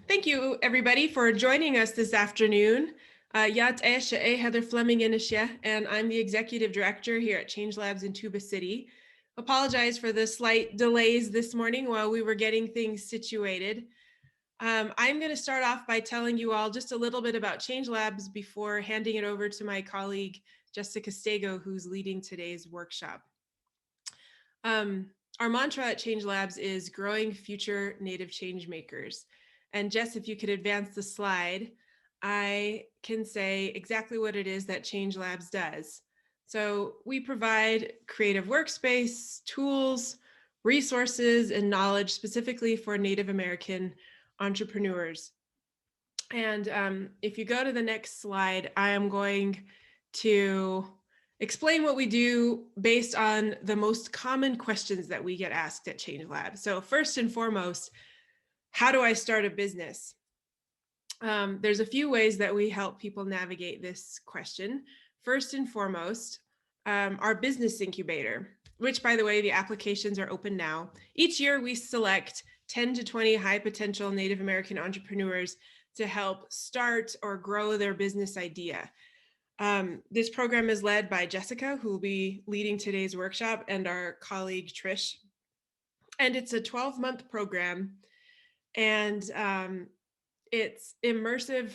Thank you, everybody, for joining us this afternoon. Yat Eshe Heather Fleming Inishya, and I'm the Executive Director here at Change Labs in Tuba City. Apologize for the slight delays this morning while we were getting things situated. I'm going to start off by telling you all just a little bit about Change Labs before handing it over to my colleague, Jessica Stago, who's leading today's workshop. Our mantra at Change Labs is growing future native change makers. And Jess, if you could advance the slide, I can say exactly what it is that Change Labs does. So we provide creative workspace, tools, resources, and knowledge specifically for Native American entrepreneurs. And if you go to the next slide, I am going to explain what we do based on the most common questions that we get asked at Change Lab. So first and foremost, how do I start a business? There's a few ways that we help people navigate this question. First and foremost, our business incubator, which, by the way, the applications are open now. Each year we select 10 to 20 high potential Native American entrepreneurs to help start or grow their business idea. This program is led by Jessica, who will be leading today's workshop, and our colleague Trish. And it's a 12-month program, and it's immersive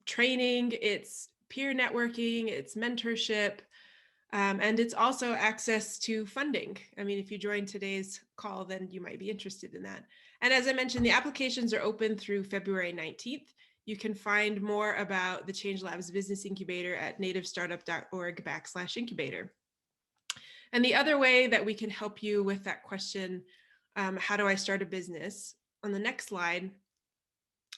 training, it's peer networking, it's mentorship, and it's also access to funding. I mean, if you join today's call, then you might be interested in that. And as I mentioned, the applications are open through February 19th. You can find more about the Change Labs Business Incubator at nativestartup.org/incubator. And the other way that we can help you with that question, how do I start a business? On the next slide,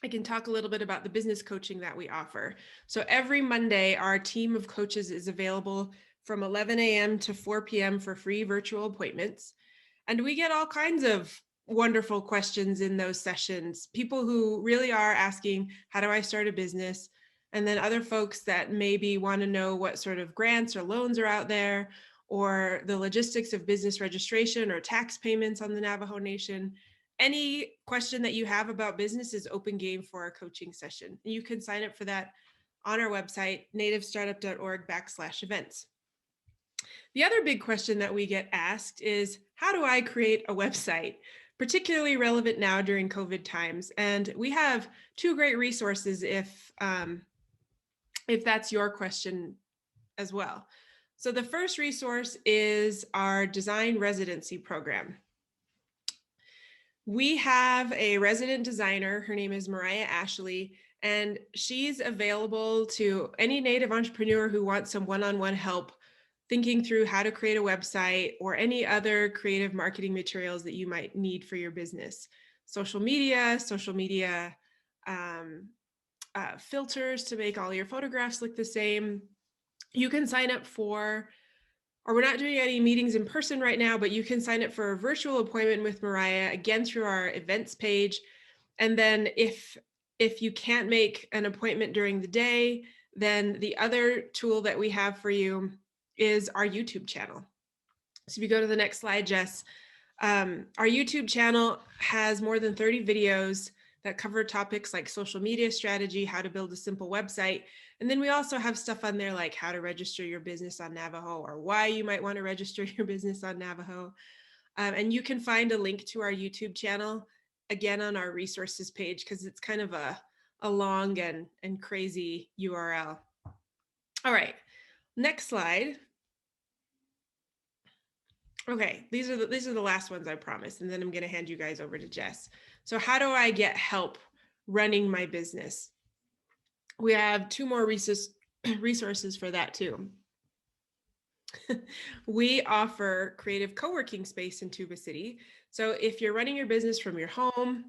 I can talk a little bit about the business coaching that we offer. So every Monday, our team of coaches is available from 11 a.m. to 4 p.m. for free virtual appointments. And we get all kinds of wonderful questions in those sessions. People who really are asking, how do I start a business? And then other folks that maybe want to know what sort of grants or loans are out there, or the logistics of business registration or tax payments on the Navajo Nation. Any question that you have about business is open game for a coaching session. You can sign up for that on our website, nativestartup.org/events. The other big question that we get asked is, how do I create a website? Particularly relevant now during COVID times. And we have two great resources if that's your question as well. So the first resource is our design residency program. We have a resident designer. Her name is Mariah Ashley, and she's available to any Native entrepreneur who wants some one-on-one help thinking through how to create a website or any other creative marketing materials that you might need for your business. Social media filters to make all your photographs look the same. You can sign up for, or we're not doing any meetings in person right now, but you can sign up for a virtual appointment with Mariah, again, through our events page. And then if you can't make an appointment during the day, then the other tool that we have for you is our YouTube channel. So if you go to the next slide, Jess, our YouTube channel has more than 30 videos that cover topics like social media strategy, how to build a simple website. And then we also have stuff on there like how to register your business on Navajo, or why you might want to register your business on Navajo. And you can find a link to our YouTube channel, again, on our resources page, because it's kind of a long and crazy URL. All right, next slide. Okay, these are the last ones, I promise, and then I'm going to hand you guys over to Jess. So how do I get help running my business? We have two more resources for that too. We offer creative co-working space in Tuba City. So if you're running your business from your home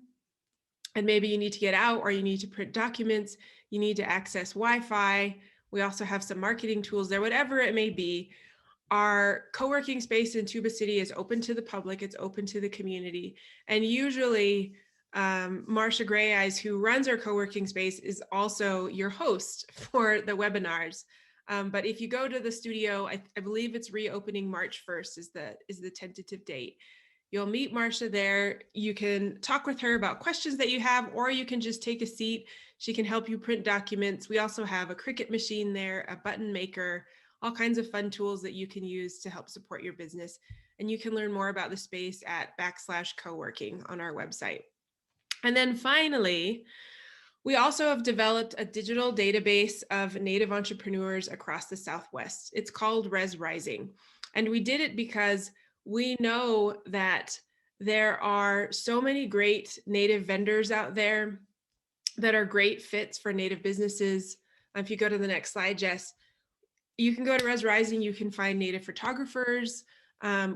and maybe you need to get out, or you need to print documents, you need to access Wi-Fi, we also have some marketing tools there, whatever it may be. Our co-working space in Tuba City is open to the public, it's open to the community. And usually Marcia Gray Eyes, who runs our co-working space, is also your host for the webinars. But if you go to the studio, I believe it's reopening March 1st is the tentative date. You'll meet Marcia there. You can talk with her about questions that you have, or you can just take a seat. She can help you print documents. We also have a Cricut machine there, a button maker, all kinds of fun tools that you can use to help support your business. And you can learn more about the space at /coworking on our website. And then finally, we also have developed a digital database of Native entrepreneurs across the Southwest. It's called Res Rising. And we did it because we know that there are so many great Native vendors out there that are great fits for Native businesses. If you go to the next slide, Jess, you can go to Res Rising, you can find Native photographers,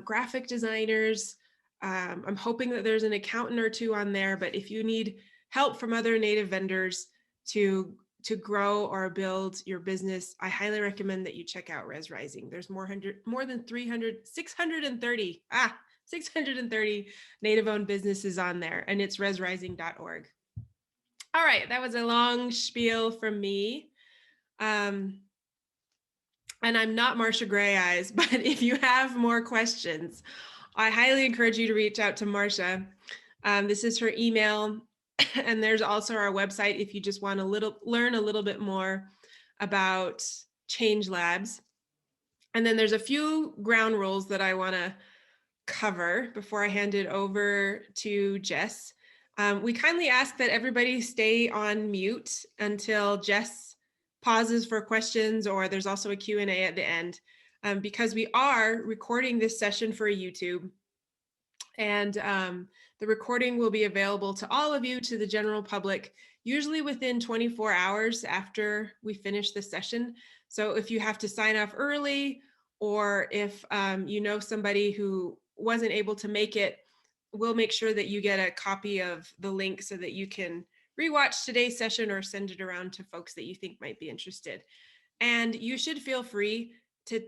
graphic designers. I'm hoping that there's an accountant or two on there, but if you need help from other Native vendors to grow or build your business, I highly recommend that you check out Res Rising. There's more than 630 Native owned businesses on there, and it's resrising.org. All right, that was a long spiel from me. And I'm not Marcia Gray Eyes, but if you have more questions, I highly encourage you to reach out to Marcia. This is her email, and there's also our website if you just want to learn a little bit more about Change Labs. And then there's a few ground rules that I want to cover before I hand it over to Jess. We kindly ask that everybody stay on mute until Jess pauses for questions, or there's also a Q&A at the end, because we are recording this session for YouTube. And the recording will be available to all of you, to the general public, usually within 24 hours after we finish the session. So if you have to sign off early, or if you know somebody who wasn't able to make it, we'll make sure that you get a copy of the link so that you can rewatch today's session or send it around to folks that you think might be interested. And you should feel free to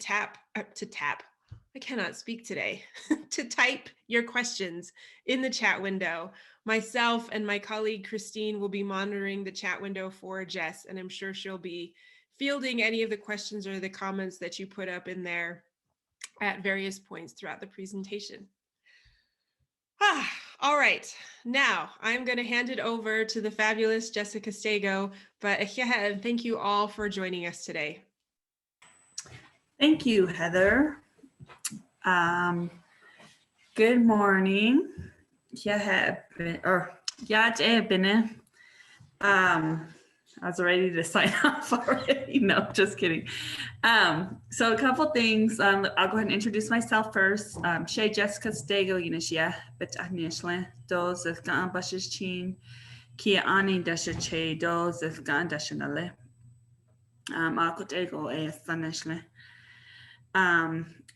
I cannot speak today, to type your questions in the chat window. Myself and my colleague Christine will be monitoring the chat window for Jess, and I'm sure she'll be fielding any of the questions or the comments that you put up in there at various points throughout the presentation. All right, now I'm going to hand it over to the fabulous Jessica Stago, but thank you all for joining us today. Thank you, Heather. Good morning. I was ready to sign off already. No, just kidding. So a couple things. I'll go ahead and introduce myself first. She Jessica Stago Yinishia, but Agnishle, those of Gan Bashes Chin, Kia Ani Dasha Che, those of Gan Dashanale. Akotego a Sanishle.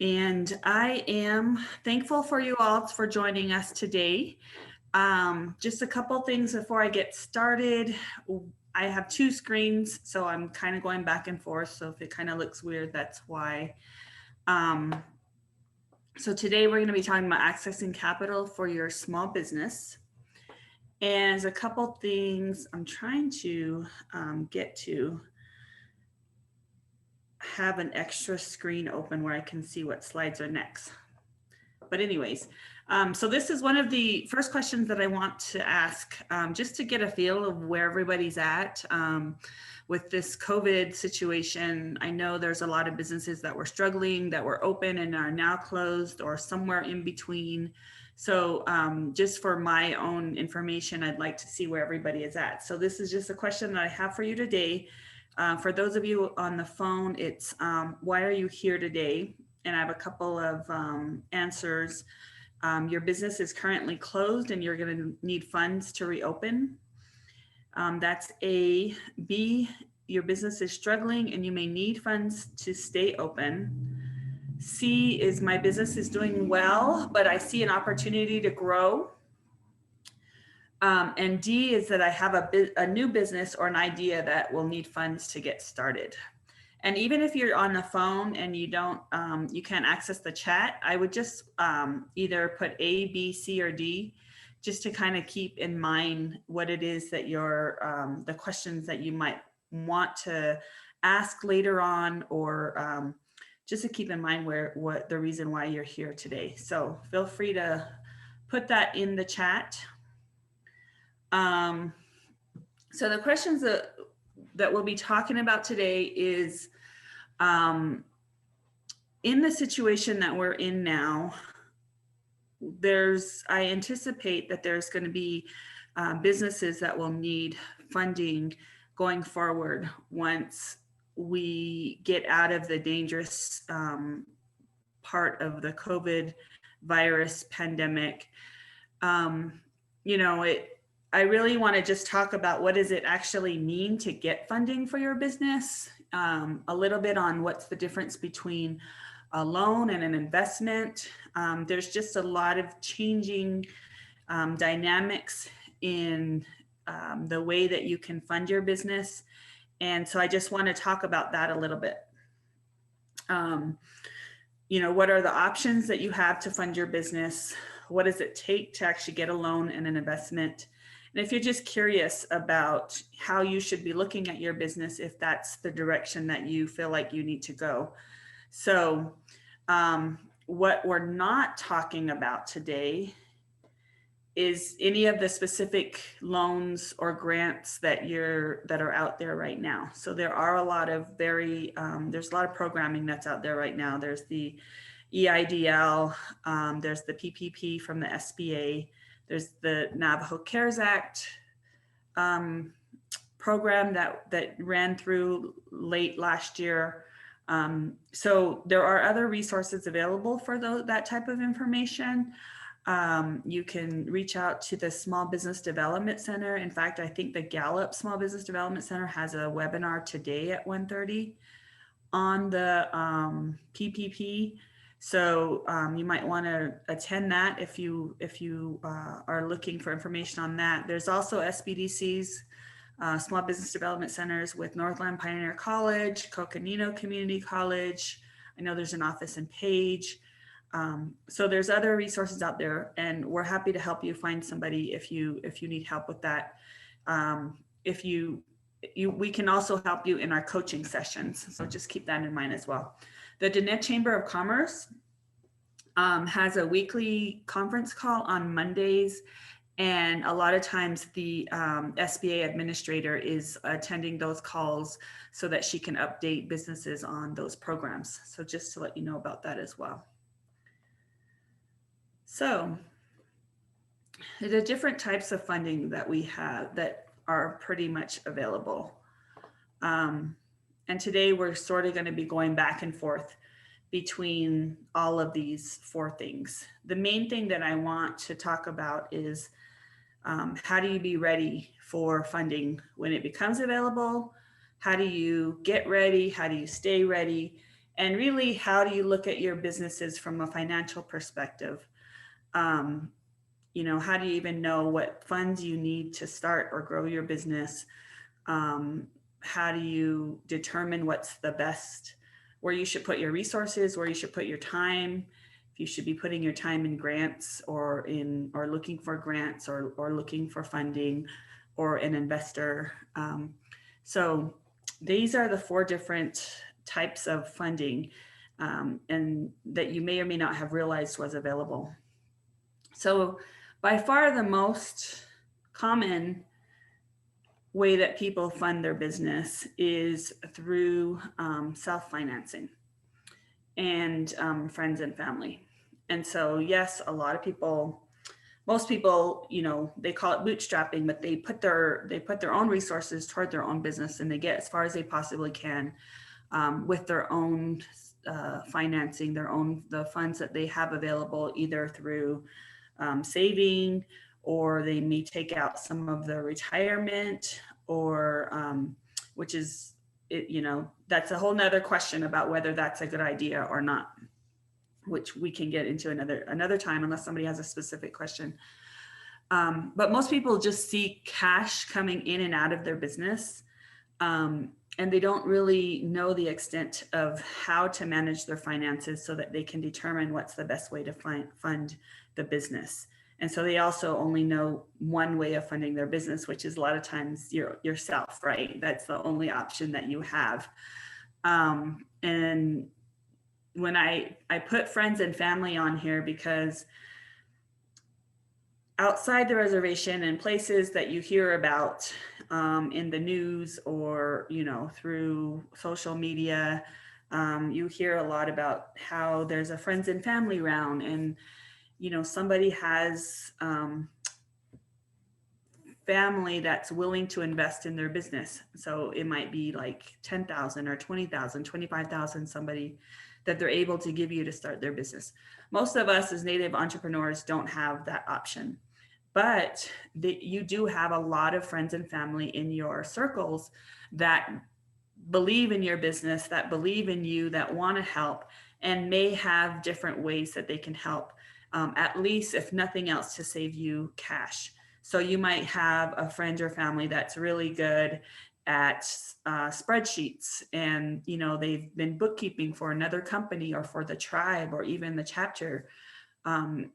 And I am thankful for you all for joining us today. Just a couple things before I get started. I have two screens, so I'm kind of going back and forth. So if it kind of looks weird, that's why. So today we're going to be talking about accessing capital for your small business. And there's a couple things I'm trying to get to have an extra screen open where I can see what slides are next. But anyways, so this is one of the first questions that I want to ask, just to get a feel of where everybody's at with this COVID situation. I know there's a lot of businesses that were struggling, that were open and are now closed, or somewhere in between. So just for my own information, I'd like to see where everybody is at. So this is just a question that I have for you today. For those of you on the phone, it's why are you here today? And I have a couple of answers. Your business is currently closed and you're going to need funds to reopen. That's A. B, your business is struggling and you may need funds to stay open. C is my business is doing well, but I see an opportunity to grow. And D is that I have a new business or an idea that will need funds to get started. And even if you're on the phone and you don't, you can't access the chat, I would just either put A, B, C, or D, just to kind of keep in mind what it is that you're, the questions that you might want to ask later on, or just to keep in mind what the reason why you're here today. So feel free to put that in the chat. So the questions that we'll be talking about today is, in the situation that we're in now, I anticipate that there's going to be businesses that will need funding going forward once we get out of the dangerous part of the COVID virus pandemic. You know, I really want to just talk about what does it actually mean to get funding for your business, a little bit on what's the difference between a loan and an investment. There's just a lot of changing dynamics in the way that you can fund your business. And so I just want to talk about that a little bit. You know, what are the options that you have to fund your business? What does it take to actually get a loan and an investment? And if you're just curious about how you should be looking at your business, if that's the direction that you feel like you need to go. So what we're not talking about today is any of the specific loans or grants that are out there right now. So there are a lot of there's a lot of programming that's out there right now. There's the EIDL, there's the PPP from the SBA, there's the Navajo CARES Act program that ran through late last year. So there are other resources available for that type of information. You can reach out to the Small Business Development Center. In fact, I think the Gallup Small Business Development Center has a webinar today at 1:30 on the PPP. So you might want to attend that if you are looking for information on that. There's also SBDCs, Small Business Development Centers with Northland Pioneer College, Coconino Community College. I know there's an office in Page. So there's other resources out there, and we're happy to help you find somebody if you need help with that. We can also help you in our coaching sessions. So just keep that in mind as well. The Danette Chamber of Commerce has a weekly conference call on Mondays. And a lot of times the SBA administrator is attending those calls so that she can update businesses on those programs. So just to let you know about that as well. So the different types of funding that we have that are pretty much available. And today we're sort of going to be going back and forth between all of these four things. The main thing that I want to talk about is how do you be ready for funding when it becomes available? How do you get ready? How do you stay ready? And really, how do you look at your businesses from a financial perspective? You know, how do you even know what funds you need to start or grow your business? How do you determine what's the best, where you should put your resources, where you should put your time? If you should be putting your time in grants or looking for grants or looking for funding or an investor. So these are the four different types of funding and that you may or may not have realized was available. So by far the most common way that people fund their business is through self-financing and friends and family. And so, yes, a lot of people, most people, you know, they call it bootstrapping, but they put their own resources toward their own business and they get as far as they possibly can with their own financing, the funds that they have available, either through saving, or they may take out some of the retirement, or which is, you know, that's a whole nother question about whether that's a good idea or not, which we can get into another time unless somebody has a specific question. But most people just see cash coming in and out of their business, and they don't really know the extent of how to manage their finances so that they can determine what's the best way to fund the business. And so they also only know one way of funding their business, which is a lot of times yourself, right? That's the only option that you have. And when I put friends and family on here, because outside the reservation and places that you hear about in the news or, through social media, you hear a lot about how there's a friends and family round and, somebody has family that's willing to invest in their business. So it might be like 10,000 or 20,000, 25,000, somebody that they're able to give you to start their business. Most of us as native entrepreneurs don't have that option, but you do have a lot of friends and family in your circles that believe in your business, that believe in you, that want to help, and may have different ways that they can help, at least if nothing else, to save you cash. So you might have a friend or family that's really good at spreadsheets, and they've been bookkeeping for another company or for the tribe or even the chapter.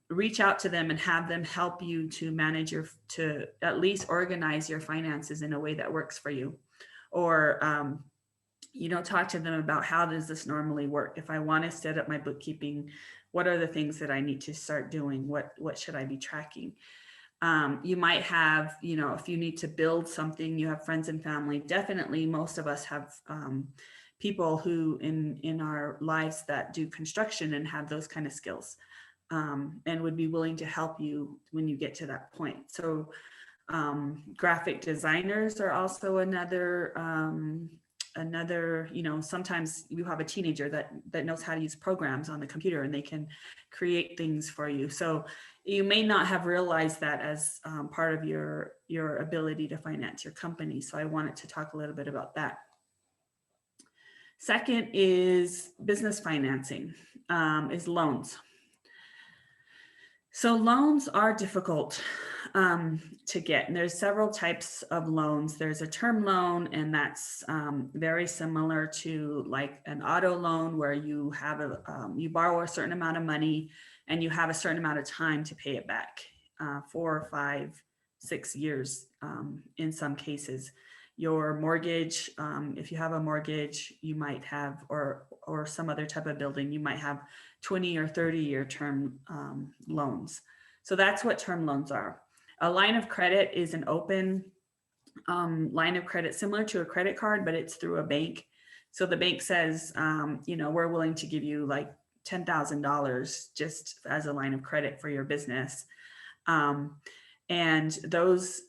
Reach out to them and have them help you to at least organize your finances in a way that works for you. Or talk to them about, how does this normally work? If I want to set up my bookkeeping, what are the things that I need to start doing? What should I be tracking? You might have, if you need to build something, you have friends and family. Definitely, most of us have people who in our lives that do construction and have those kind of skills, and would be willing to help you when you get to that point. So graphic designers are also another, sometimes you have a teenager that knows how to use programs on the computer and they can create things for you. So you may not have realized that as part of your ability to finance your company. So I wanted to talk a little bit about that. Second is business financing, is loans. So loans are difficult to get, and there's several types of loans. There's a term loan, and that's very similar to like an auto loan, where you have you borrow a certain amount of money and you have a certain amount of time to pay it back, 4, 5, 6 years in some cases. Your mortgage, if you have a mortgage, you might have, or some other type of building, you might have 20 or 30-year term loans. So that's what term loans are. A line of credit is an open line of credit, similar to a credit card, but it's through a bank. So the bank says, we're willing to give you like $10,000 just as a line of credit for your business. And those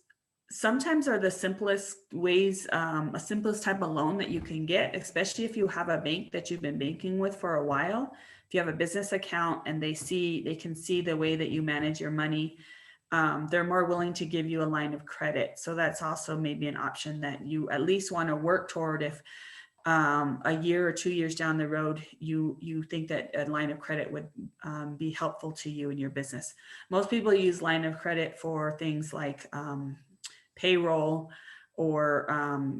sometimes are the simplest ways, a simplest type of loan that you can get, especially if you have a bank that you've been banking with for a while. If you have a business account and they can see the way that you manage your money, they're more willing to give you a line of credit. So that's also maybe an option that you at least want to work toward. If a year or 2 years down the road, you think that a line of credit would be helpful to you in your business. Most people use line of credit for things like payroll or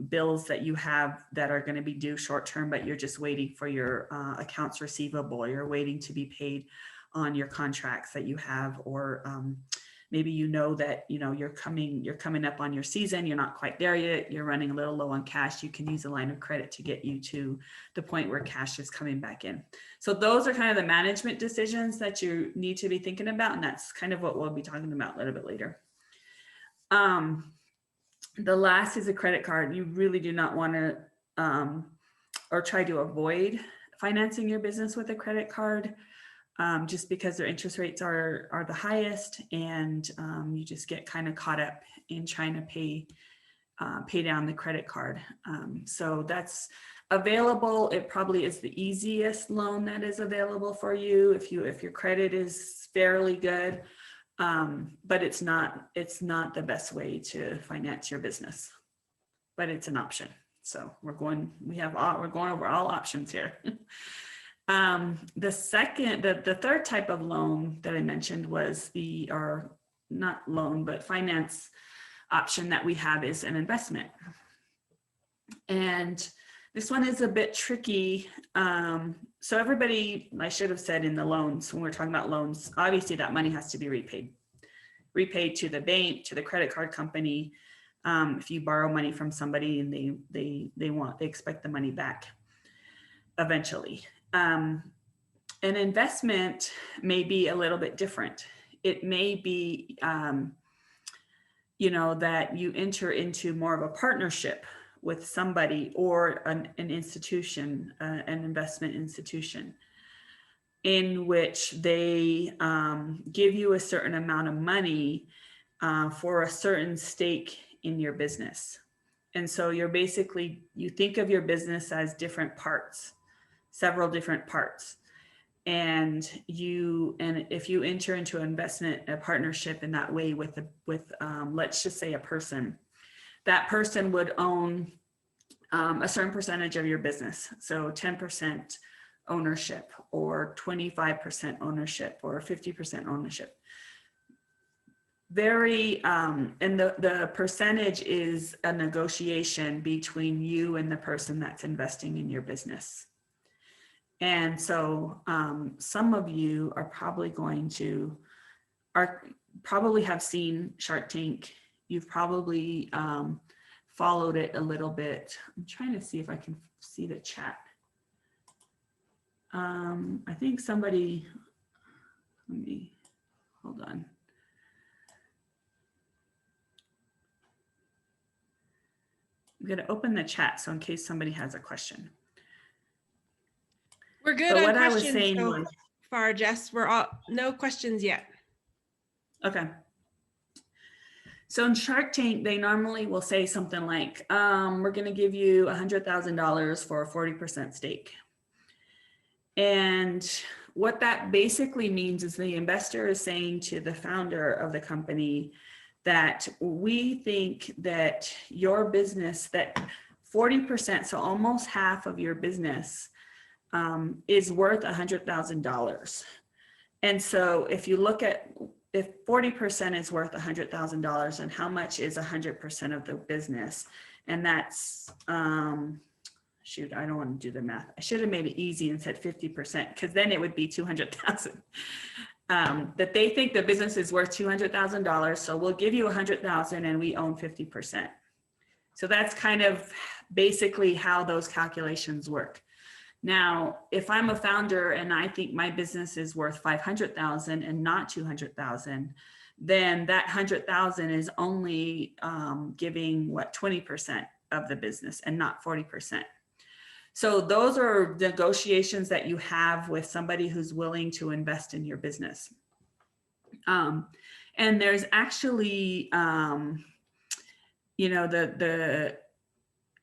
bills that you have that are going to be due short term, but you're just waiting for your accounts receivable. You're waiting to be paid on your contracts that you have, or maybe that you're coming up on your season. You're not quite there yet. You're running a little low on cash. You can use a line of credit to get you to the point where cash is coming back in. So those are kind of the management decisions that you need to be thinking about, and that's kind of what we'll be talking about a little bit later. The last is a credit card. You really do not want to or try to avoid financing your business with a credit card, just because their interest rates are the highest, and you just get kind of caught up in trying to pay down the credit card. So that's available. It probably is the easiest loan that is available for you if your credit is fairly good. But it's not the best way to finance your business, but it's an option. So we're going over all options here. The third type of loan that I mentioned was finance option that we have is an investment. And this one is a bit tricky. So everybody, I should have said in the loans, when we're talking about loans, obviously that money has to be repaid to the bank, to the credit card company. If you borrow money from somebody and they expect the money back eventually. An investment may be a little bit different. it may be, you know, that you enter into more of a partnership with somebody or an institution, an investment institution, in which they give you a certain amount of money for a certain stake in your business. And so you're basically, you think of your business as different parts, several different parts. And if you enter into a partnership in that way with let's just say a person, that person would own a certain percentage of your business. So 10% ownership or 25% ownership or 50% ownership. And the percentage is a negotiation between you and the person that's investing in your business. And so some of you are probably probably have seen Shark Tank. You've probably followed it a little bit. I'm trying to see if I can see the chat. I think somebody, let me, hold on. I'm going to open the chat so in case somebody has a question. We're good on questions so far, Jess. No questions yet. Okay. So in Shark Tank, they normally will say something like, we're going to give you $100,000 for a 40% stake. And what that basically means is the investor is saying to the founder of the company that we think that your business, that 40%, so almost half of your business is worth $100,000. And so if you look at, if 40% is worth $100,000 and how much is 100% of the business, and that's, shoot, I don't want to do the math. I should have made it easy and said 50% because then it would be 200,000. That they think the business is worth $200,000. So we'll give you 100,000 and we own 50%. So that's kind of basically how those calculations work. Now, if I'm a founder and I think my business is worth 500,000 and not 200,000, then that 100,000 is only giving 20% of the business and not 40%. So those are negotiations that you have with somebody who's willing to invest in your business. And there's actually, you know,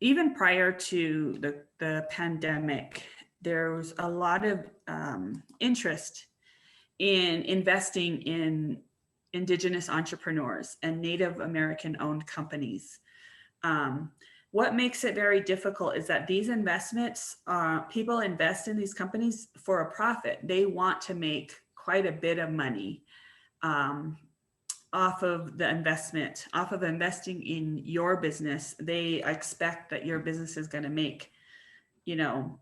even prior to the pandemic, there was a lot of interest in investing in Indigenous entrepreneurs and Native American owned companies. What makes it very difficult is that these investments, people invest in these companies for a profit. They want to make quite a bit of money off of the investment, off of investing in your business. They expect that your business is going to make, you know,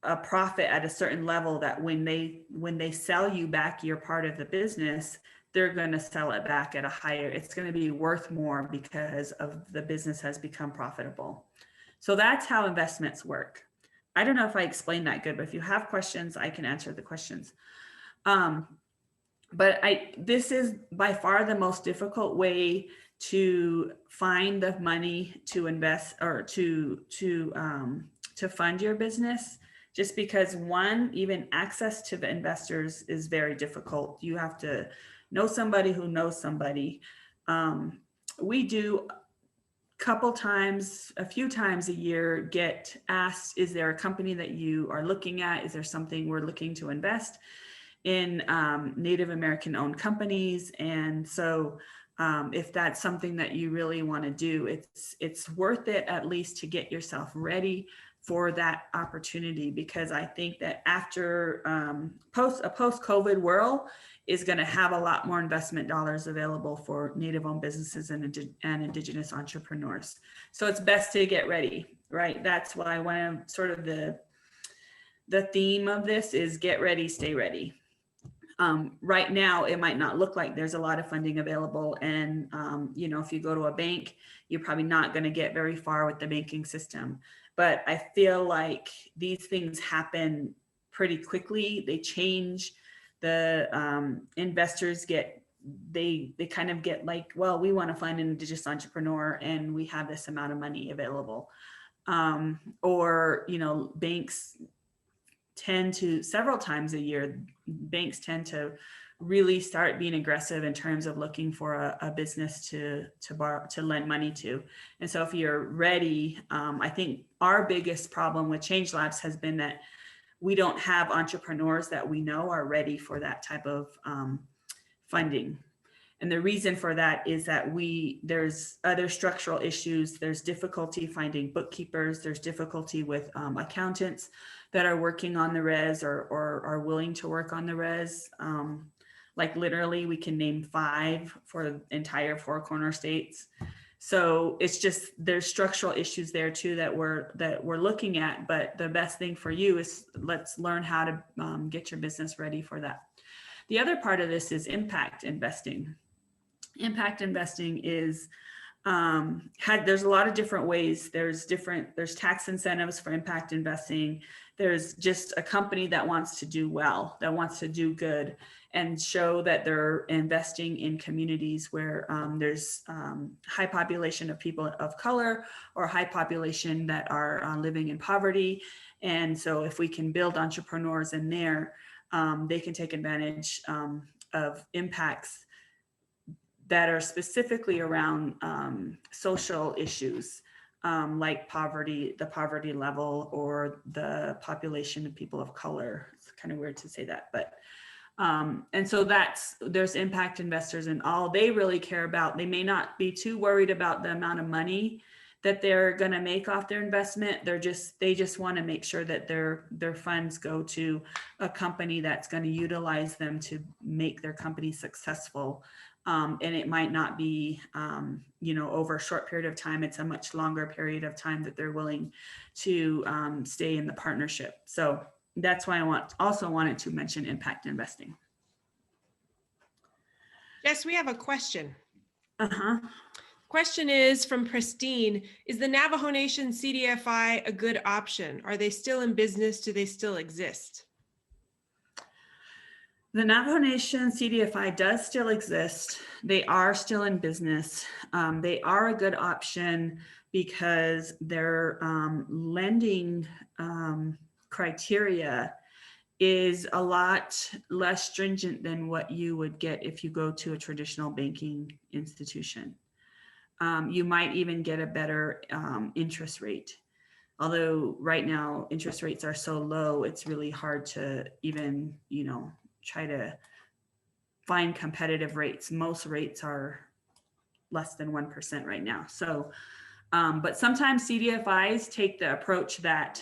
a profit at a certain level, that when they sell you back your part of the business, they're going to sell it back at a higher, it's going to be worth more because of the business has become profitable. So that's how investments work. I don't know if I explained that good, but if you have questions, I can answer the questions. But this is by far the most difficult way to find the money to invest or to fund your business, just because one, even access to the investors is very difficult. You have to know somebody who knows somebody. We do a few times a year get asked, is there a company that you are looking at? Is there something we're looking to invest in, Native American owned companies? And so if that's something that you really want to do, it's worth it at least to get yourself ready for that opportunity, because I think that after a post-COVID world is going to have a lot more investment dollars available for Native-owned businesses and Indigenous entrepreneurs. So it's best to get ready, right? That's why one of sort of the theme of this is get ready, stay ready. Right now, it might not look like there's a lot of funding available. And, you know, if you go to a bank, you're probably not going to get very far with the banking system. But I feel like these things happen pretty quickly. They change the investors get, they kind of get like, well, we want to find an indigenous entrepreneur and we have this amount of money available. Or, you know, banks tend to, several times a year, banks tend to really start being aggressive in terms of looking for a business to borrow, to lend money to. And so if you're ready, I think our biggest problem with Change Labs has been that we don't have entrepreneurs that we know are ready for that type of funding. And the reason for that is that there's other structural issues. There's difficulty finding bookkeepers. There's difficulty with accountants that are working on the res or are willing to work on the res. Like literally we can name 5 for the entire 4 corner states. So it's just, there's structural issues there too that we're looking at, but the best thing for you is let's learn how to get your business ready for that. The other part of this is impact investing. Impact investing is, there's a lot of different ways. There's tax incentives for impact investing. There's just a company that wants to do well, that wants to do good and show that they're investing in communities where there's high population of people of color or high population that are living in poverty. And so if we can build entrepreneurs in there, they can take advantage of impacts that are specifically around social issues, like poverty, the poverty level, or the population of people of color. It's kind of weird to say that, but and so there's impact investors, and all they really care about, they may not be too worried about the amount of money that they're going to make off their investment. They just want to make sure that their funds go to a company that's going to utilize them to make their company successful. And it might not be, over a short period of time. It's a much longer period of time that they're willing to stay in the partnership. So that's why I also wanted to mention impact investing. Jess, we have a question. Uh-huh. Question is from Pristine. Is the Navajo Nation CDFI a good option? Are they still in business? Do they still exist? The Navajo Nation CDFI does still exist. They are still in business. They are a good option because their lending criteria is a lot less stringent than what you would get if you go to a traditional banking institution. You might even get a better interest rate. Although right now interest rates are so low, it's really hard to even, try to find competitive rates. Most rates are less than 1% right now. So, but sometimes CDFIs take the approach that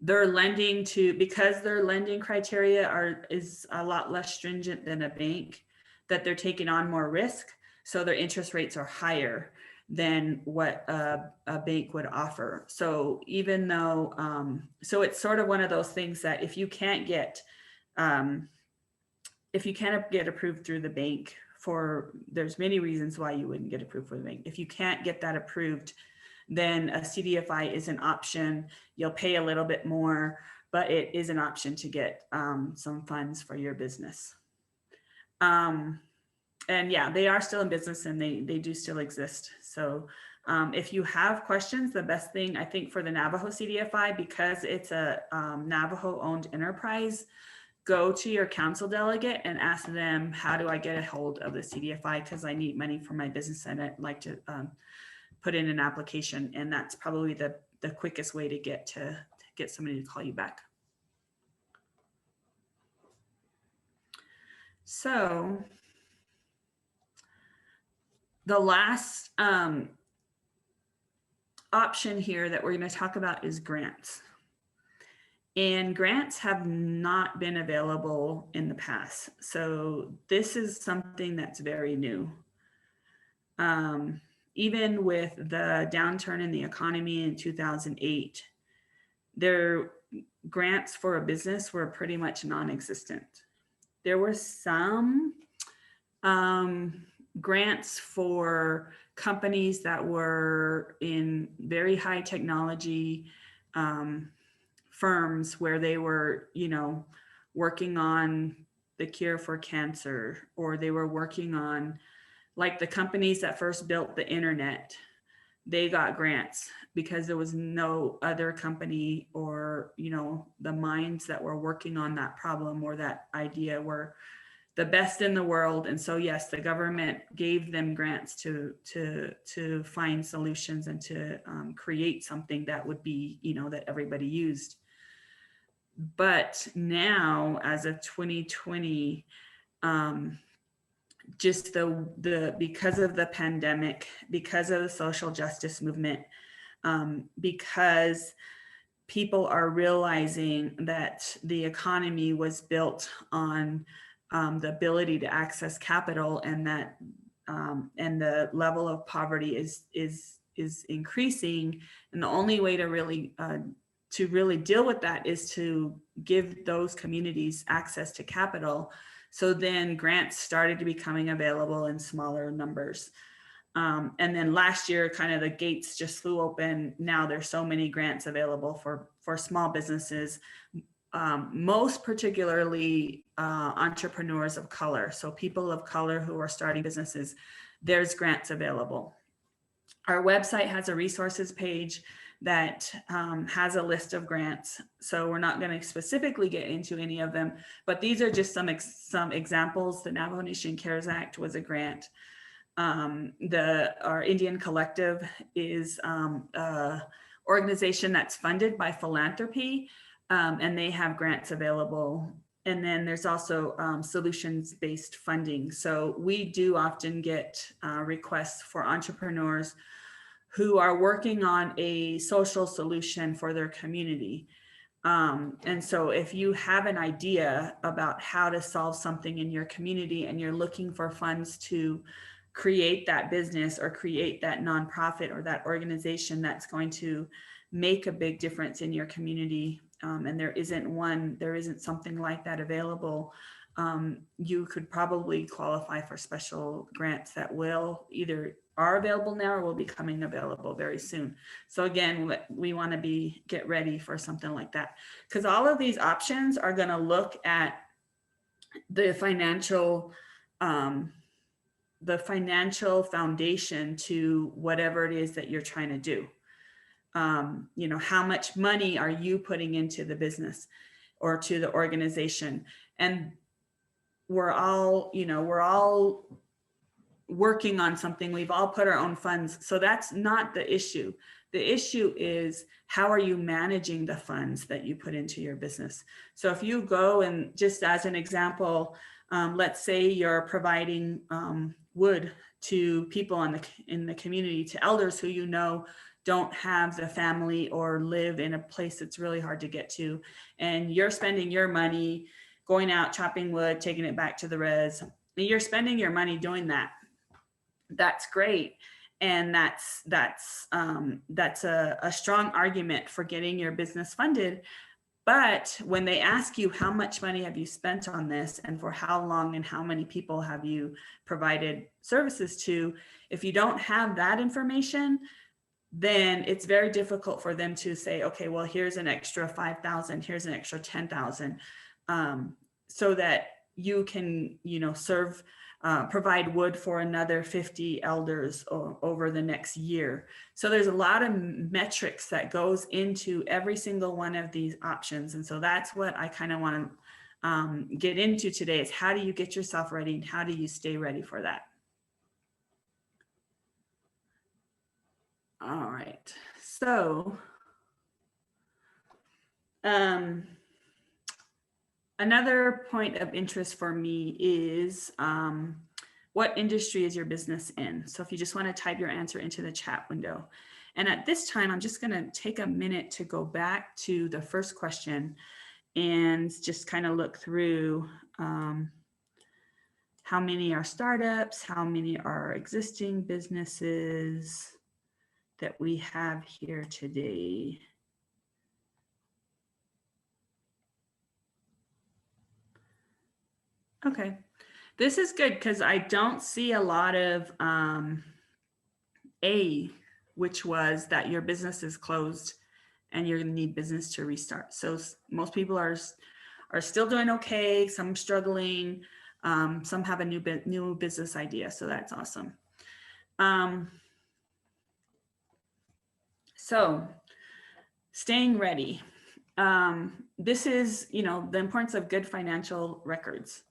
they're lending because their lending criteria is a lot less stringent than a bank, that they're taking on more risk. So their interest rates are higher than what a bank would offer. So even though, so it's sort of one of those things that if you can't get approved through the bank there's many reasons why you wouldn't get approved for the bank. If you can't get that approved, then a CDFI is an option. You'll pay a little bit more, but it is an option to get some funds for your business. And yeah, they are still in business and they do still exist. So if you have questions, the best thing I think for the Navajo CDFI, because it's a Navajo owned enterprise, go to your council delegate and ask them, how do I get a hold of the CDFI? Because I need money for my business and I'd like to put in an application. And that's probably the quickest way to get somebody to call you back. So the last option here that we're going to talk about is grants. And grants have not been available in the past. So this is something that's very new. Even with the downturn in the economy in 2008, their grants for a business were pretty much non-existent. There were some grants for companies that were in very high technology firms where they were, working on the cure for cancer, or they were working on, like the companies that first built the internet, they got grants because there was no other company or, you know, the minds that were working on that problem or that idea were the best in the world. And so, yes, the government gave them grants to find solutions and to create something that would be, you know, that everybody used. But now, as of 2020, just the because of the pandemic, because of the social justice movement, because people are realizing that the economy was built on the ability to access capital, and that and the level of poverty is increasing, and the only way to really deal with that is to give those communities access to capital. So then grants started to becoming available in smaller numbers. And then last year, kind of the gates just flew open. Now there's so many grants available for small businesses, most particularly entrepreneurs of color. So people of color who are starting businesses, there's grants available. Our website has a resources page that has a list of grants. So we're not going to specifically get into any of them, but these are just some examples. The Navajo Nation CARES Act was a grant. Our Indian Collective is an organization that's funded by philanthropy, and they have grants available. And then there's also solutions-based funding. So we do often get requests for entrepreneurs who are working on a social solution for their community. And so if you have an idea about how to solve something in your community and you're looking for funds to create that business or create that nonprofit or that organization that's going to make a big difference in your community, and there isn't something like that available, you could probably qualify for special grants that will either are available now or will be coming available very soon. So again, we want to get ready for something like that, because all of these options are going to look at the financial foundation to whatever it is that you're trying to do. You know, how much money are you putting into the business or to the organization? And we're all working on something. We've all put our own funds. So that's not the issue. The issue is, how are you managing the funds that you put into your business? So if you go and, just as an example, let's say you're providing wood to people in the community, to elders who you know don't have the family or live in a place that's really hard to get to, and you're spending your money going out chopping wood, taking it back to the res. You're spending your money doing that. That's great, and that's a strong argument for getting your business funded. But when they ask you, how much money have you spent on this, and for how long, and how many people have you provided services to, if you don't have that information, then it's very difficult for them to say, okay, well, here's an extra 5,000, here's an extra 10,000, so that you can, provide wood for another 50 elders over the next year. So there's a lot of metrics that goes into every single one of these options. And so that's what I kind of want to get into today, is how do you get yourself ready, and how do you stay ready for that? All right. So another point of interest for me is what industry is your business in? So if you just want to type your answer into the chat window. And at this time, I'm just going to take a minute to go back to the first question and just kind of look through how many are startups, how many are existing businesses that we have here today. Okay, this is good because I don't see a lot of A, which was that your business is closed and you're going to need business to restart. So most people are are still doing okay, some struggling, some have a new business idea, so that's awesome. So staying ready. This is, the importance of good financial records.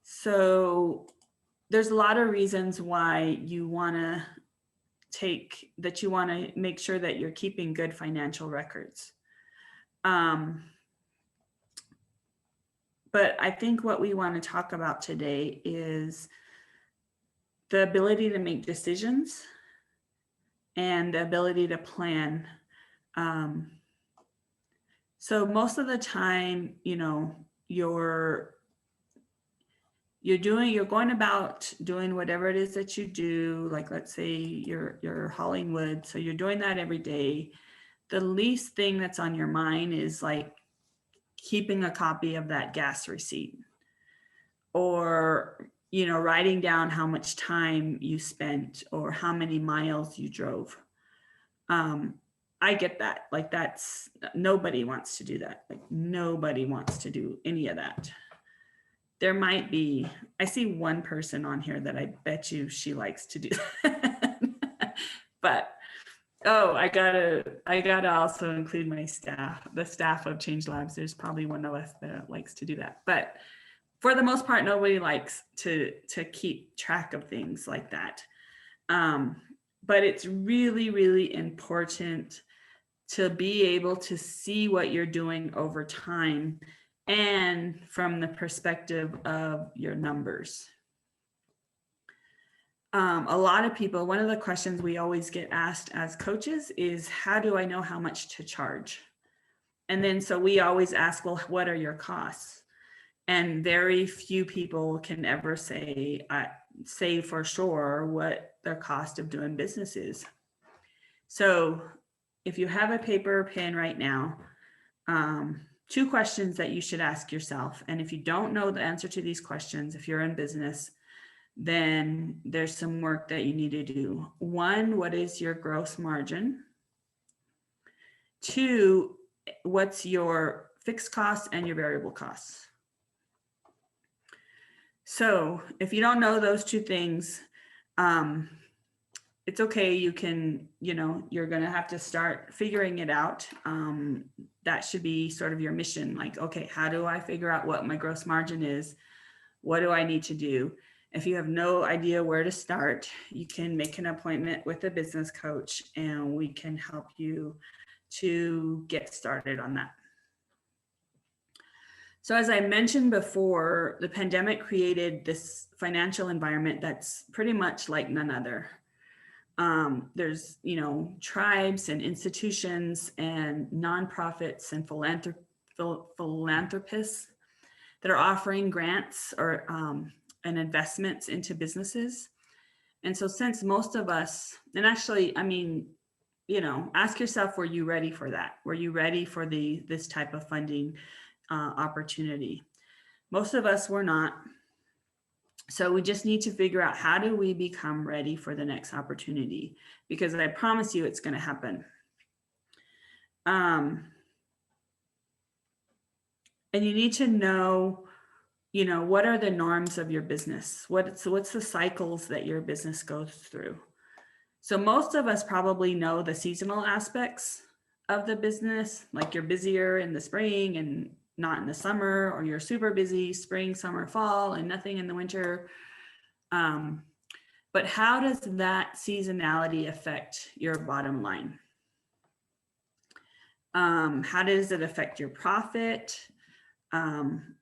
So there's a lot of reasons why you want to make sure that you're keeping good financial records. But I think what we want to talk about today is the ability to make decisions and the ability to plan. So most of the time, you're going about doing whatever it is that you do. Like, let's say you're hauling wood, so you're doing that every day. The least thing that's on your mind is like keeping a copy of that gas receipt, or writing down how much time you spent or how many miles you drove. I get that. Like, that's, nobody wants to do that. Like, nobody wants to do any of that. There might be, I see one person on here that I bet you she likes to do that. But I gotta also include my staff, the staff of Change Labs. There's probably one of us that likes to do that. But for the most part, nobody likes to keep track of things like that. But it's really, really important to be able to see what you're doing over time and from the perspective of your numbers. A lot of people, one of the questions we always get asked as coaches is, how do I know how much to charge? And then so we always ask, well, what are your costs? And very few people can ever say for sure what their cost of doing business is. So if you have a paper or pen right now, 2 questions that you should ask yourself. And if you don't know the answer to these questions, if you're in business, then there's some work that you need to do. 1, what is your gross margin? 2, what's your fixed costs and your variable costs? So if you don't know those 2 things, it's okay. You can, you're going to have to start figuring it out. That should be sort of your mission. Like, okay, how do I figure out what my gross margin is? What do I need to do? If you have no idea where to start, you can make an appointment with a business coach and we can help you to get started on that. So as I mentioned before, the pandemic created this financial environment that's pretty much like none other. There's, tribes and institutions and nonprofits and philanthropists that are offering grants or and investments into businesses. And so since most of us, and actually, ask yourself, were you ready for that? Were you ready for this type of funding opportunity? Most of us were not. So we just need to figure out, how do we become ready for the next opportunity? Because I promise you it's going to happen. And you need to know, what are the norms of your business? What's the cycles that your business goes through? So most of us probably know the seasonal aspects of the business, like you're busier in the spring and not in the summer, or you're super busy spring, summer, fall, and nothing in the winter. But how does that seasonality affect your bottom line? How does it affect your profit?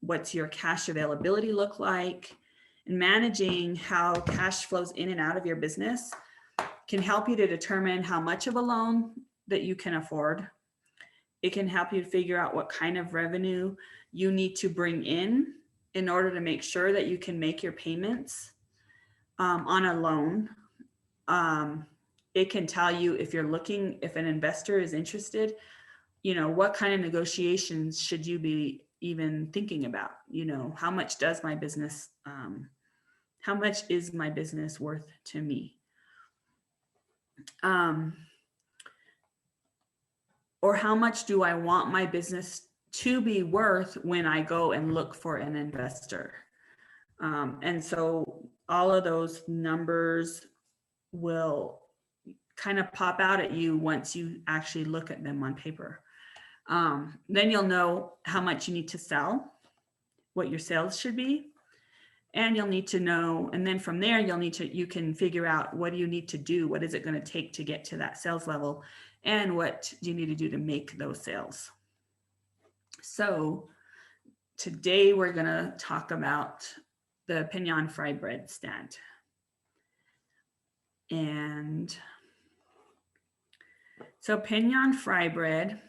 What's your cash availability look like? And managing how cash flows in and out of your business can help you to determine how much of a loan that you can afford. It can help you to figure out what kind of revenue you need to bring in order to make sure that you can make your payments on a loan. It can tell you if an investor is interested, what kind of negotiations should you be even thinking about? How much is my business worth to me? Or how much do I want my business to be worth when I go and look for an investor. And so all of those numbers will kind of pop out at you once you actually look at them on paper. Then you'll know how much you need to sell, what your sales should be, and you'll need to know, and then from there you can figure out what do you need to do, what is it going to take to get to that sales level, and what do you need to do to make those sales. So today we're going to talk about the Pignon Fry Bread stand. And so Pignon Fry Bread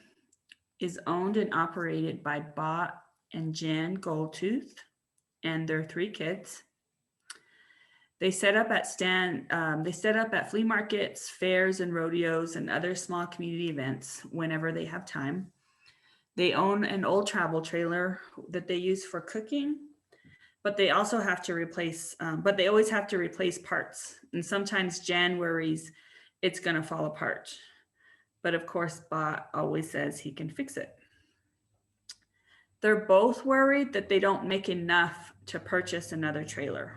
is owned and operated by Bob and Jan Goldtooth and their 3 kids. They set up at flea markets, fairs, and rodeos, and other small community events whenever they have time. They own an old travel trailer that they use for cooking, but they also have to replace, but they always have to replace parts. And sometimes Jan worries it's going to fall apart. But of course, Bob always says he can fix it. They're both worried that they don't make enough to purchase another trailer.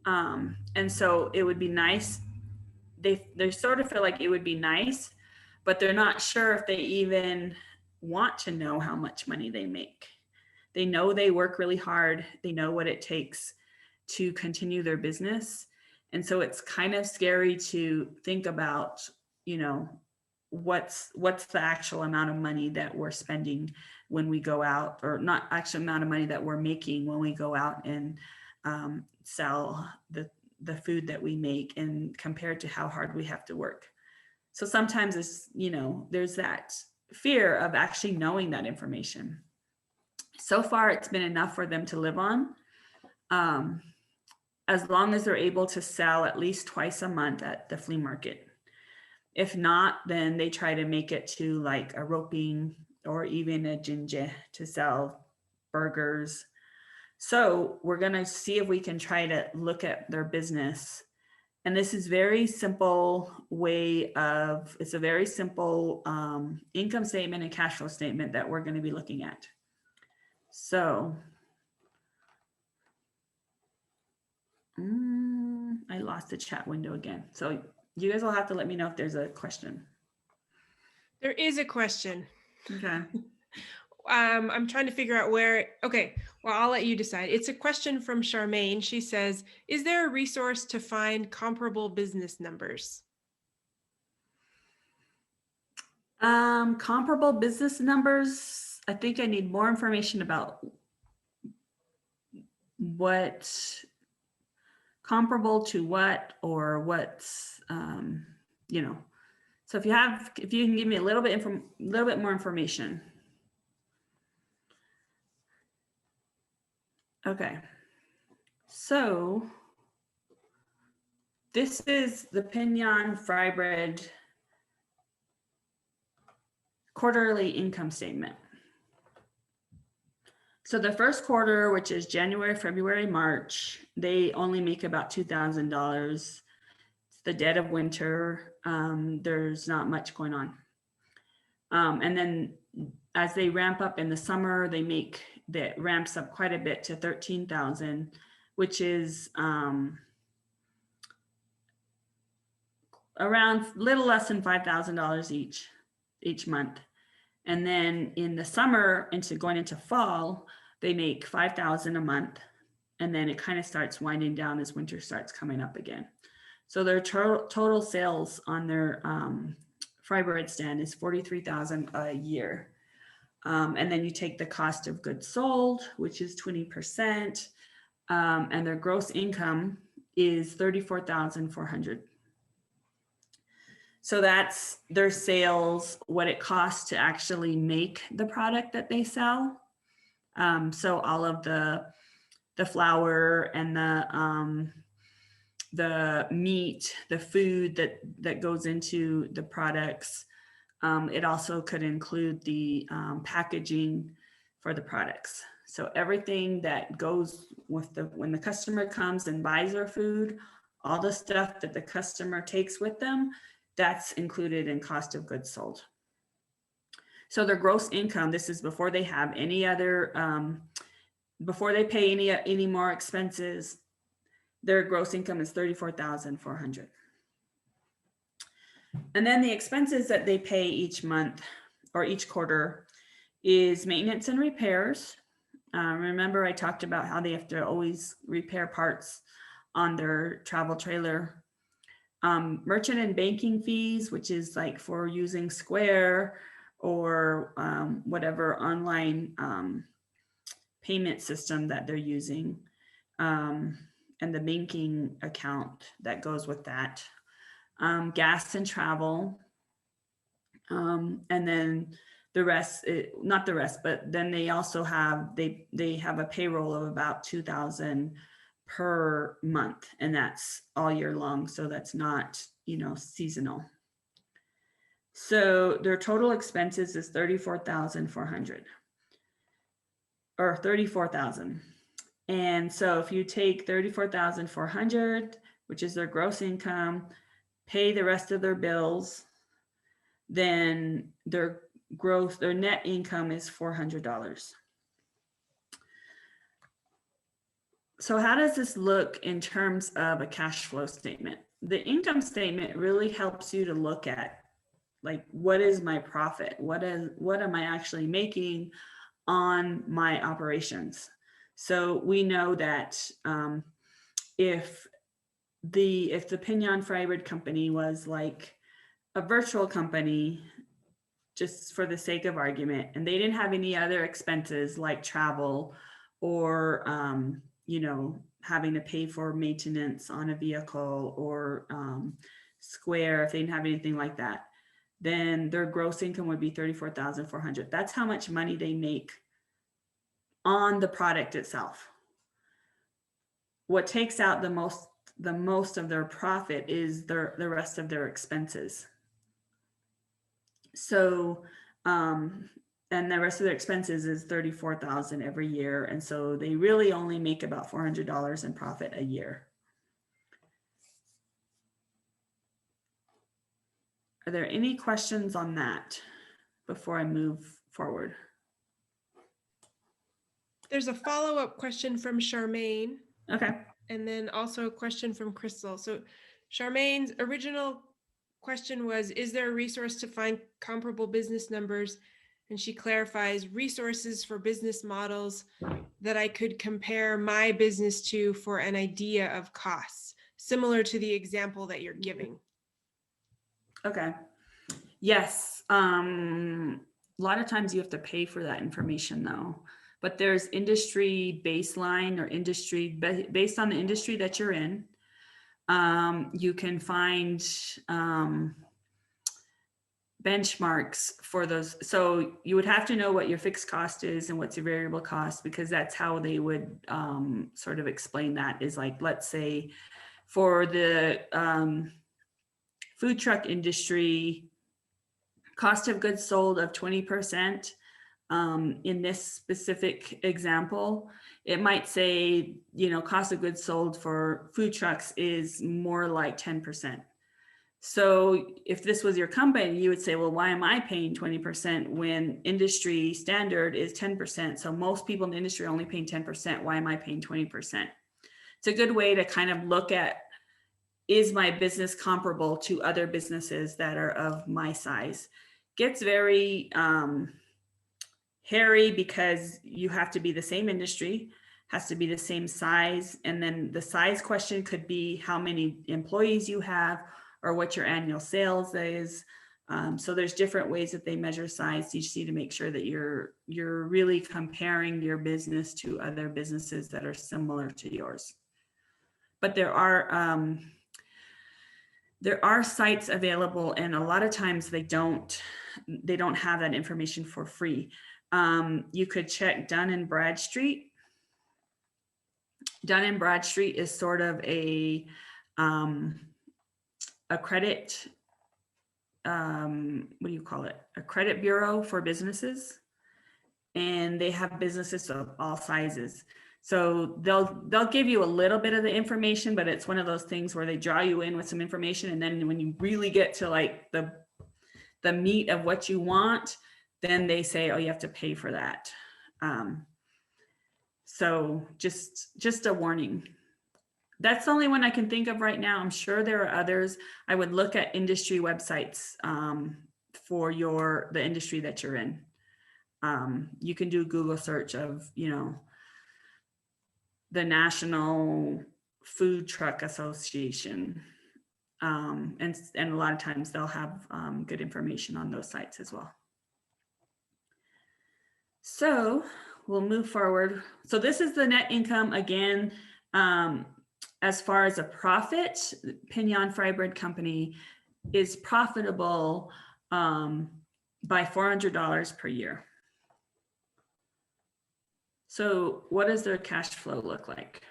And so it would be nice. They sort of feel like it would be nice, but they're not sure if they even want to know how much money they make. They know they work really hard. They know what it takes to continue their business. And so it's kind of scary to think about, you know, what's the actual amount of money that we're spending when we go out, or not actual amount of money that we're making when we go out and sell the food that we make, and compared to how hard we have to work. So sometimes it's, you know, there's that fear of actually knowing that information. So far, it's been enough for them to live on, as long as they're able to sell at least twice a month at the flea market. If not, then they try to make it to like a roping or even a ginger to sell burgers. So we're going to see if we can try to look at their business. And this is very simple it's a very simple income statement and cash flow statement that we're going to be looking at. So I lost the chat window again. So you guys will have to let me know if there's a question. There is a question. Okay. I'm trying to figure out where. Okay, well, I'll let you decide. It's a question from Charmaine. She says, is there a resource to find comparable business numbers? Comparable business numbers. I think I need more information about what comparable to what, or what's, you know. So if you can give me a little bit more information. Okay, so this is the Pignon Fry Bread quarterly income statement. So the first quarter, which is January, February, March, they only make about $2,000. It's the dead of winter. There's not much going on. And then as they ramp up in the summer, that ramps up quite a bit to 13,000, which is around little less than $5,000 each month. And then in the summer, going into fall, they make 5,000 a month, and then it kind of starts winding down as winter starts coming up again. So their total sales on their fry bread stand is 43,000 a year. And then you take the cost of goods sold, which is 20%, and their gross income is 34,400. So that's their sales, what it costs to actually make the product that they sell. So all of the flour and the meat, the food that goes into the products. It also could include the packaging for the products. So everything that goes with when the customer comes and buys our food, all the stuff that the customer takes with them, that's included in cost of goods sold. So their gross income, this is before they have any other, before they pay any more expenses, their gross income is $34,400. And then the expenses that they pay each month or each quarter is maintenance and repairs. Remember, I talked about how they have to always repair parts on their travel trailer. Merchant and banking fees, which is like for using Square or whatever online payment system that they're using, and the banking account that goes with that. Gas and travel, and then the rest, not the rest, but then they also have, they have a payroll of about 2,000 per month, and that's all year long. So that's not, seasonal. So their total expenses is 34,400 or 34,000. And so if you take 34,400, which is their gross income, pay the rest of their bills, then their net income is $400. So how does this look in terms of a cash flow statement? The income statement really helps you to look at, like, what is my profit? What am I actually making on my operations? So we know that if the Pinion Fry Bread Company was like a virtual company, just for the sake of argument, and they didn't have any other expenses like travel or having to pay for maintenance on a vehicle or Square, if they didn't have anything like that, then their gross income would be 34,400. That's how much money they make on the product itself. What takes out the most of their profit is the rest of their expenses. So, and the rest of their expenses is 34,000 every year. And so they really only make about $400 in profit a year. Are there any questions on that before I move forward? There's a follow-up question from Charmaine. Okay. And then also a question from Crystal. So Charmaine's original question was, is there a resource to find comparable business numbers? And she clarifies, resources for business models that I could compare my business to for an idea of costs, similar to the example that you're giving. Okay. Yes. A lot of times you have to pay for that information though, but there's industry baseline or industry based on the industry that you're in. You can find benchmarks for those. So you would have to know what your fixed cost is and what's your variable cost, because that's how they would sort of explain that, is like, let's say for the food truck industry, cost of goods sold of 20%. In this specific example, it might say, cost of goods sold for food trucks is more like 10%. So if this was your company, you would say, well, why am I paying 20% when industry standard is 10%? So most people in the industry are only paying 10%. Why am I paying 20%? It's a good way to kind of look at, is my business comparable to other businesses that are of my size? Gets very hairy because you have to be the same industry, has to be the same size. And then the size question could be how many employees you have or what your annual sales is. So there's different ways that they measure size. You just need to make sure that you're really comparing your business to other businesses that are similar to yours. But there are sites available, and a lot of times they don't have that information for free. You could check Dun & Bradstreet. Dun & Bradstreet is sort of a credit, what do you call it? A credit bureau for businesses. And they have businesses of all sizes. So they'll give you a little bit of the information, but it's one of those things where they draw you in with some information. And then when you really get to like the meat of what you want, then they say, oh, you have to pay for that. So just a warning. That's the only one I can think of right now. I'm sure there are others. I would look at industry websites for the industry that you're in. You can do Google search of, the National Food Truck Association. And a lot of times they'll have good information on those sites as well. So we'll move forward. So this is the net income again. As far as a profit, Pinion Fry Bread Company is profitable by $400 per year. So what does their cash flow look like?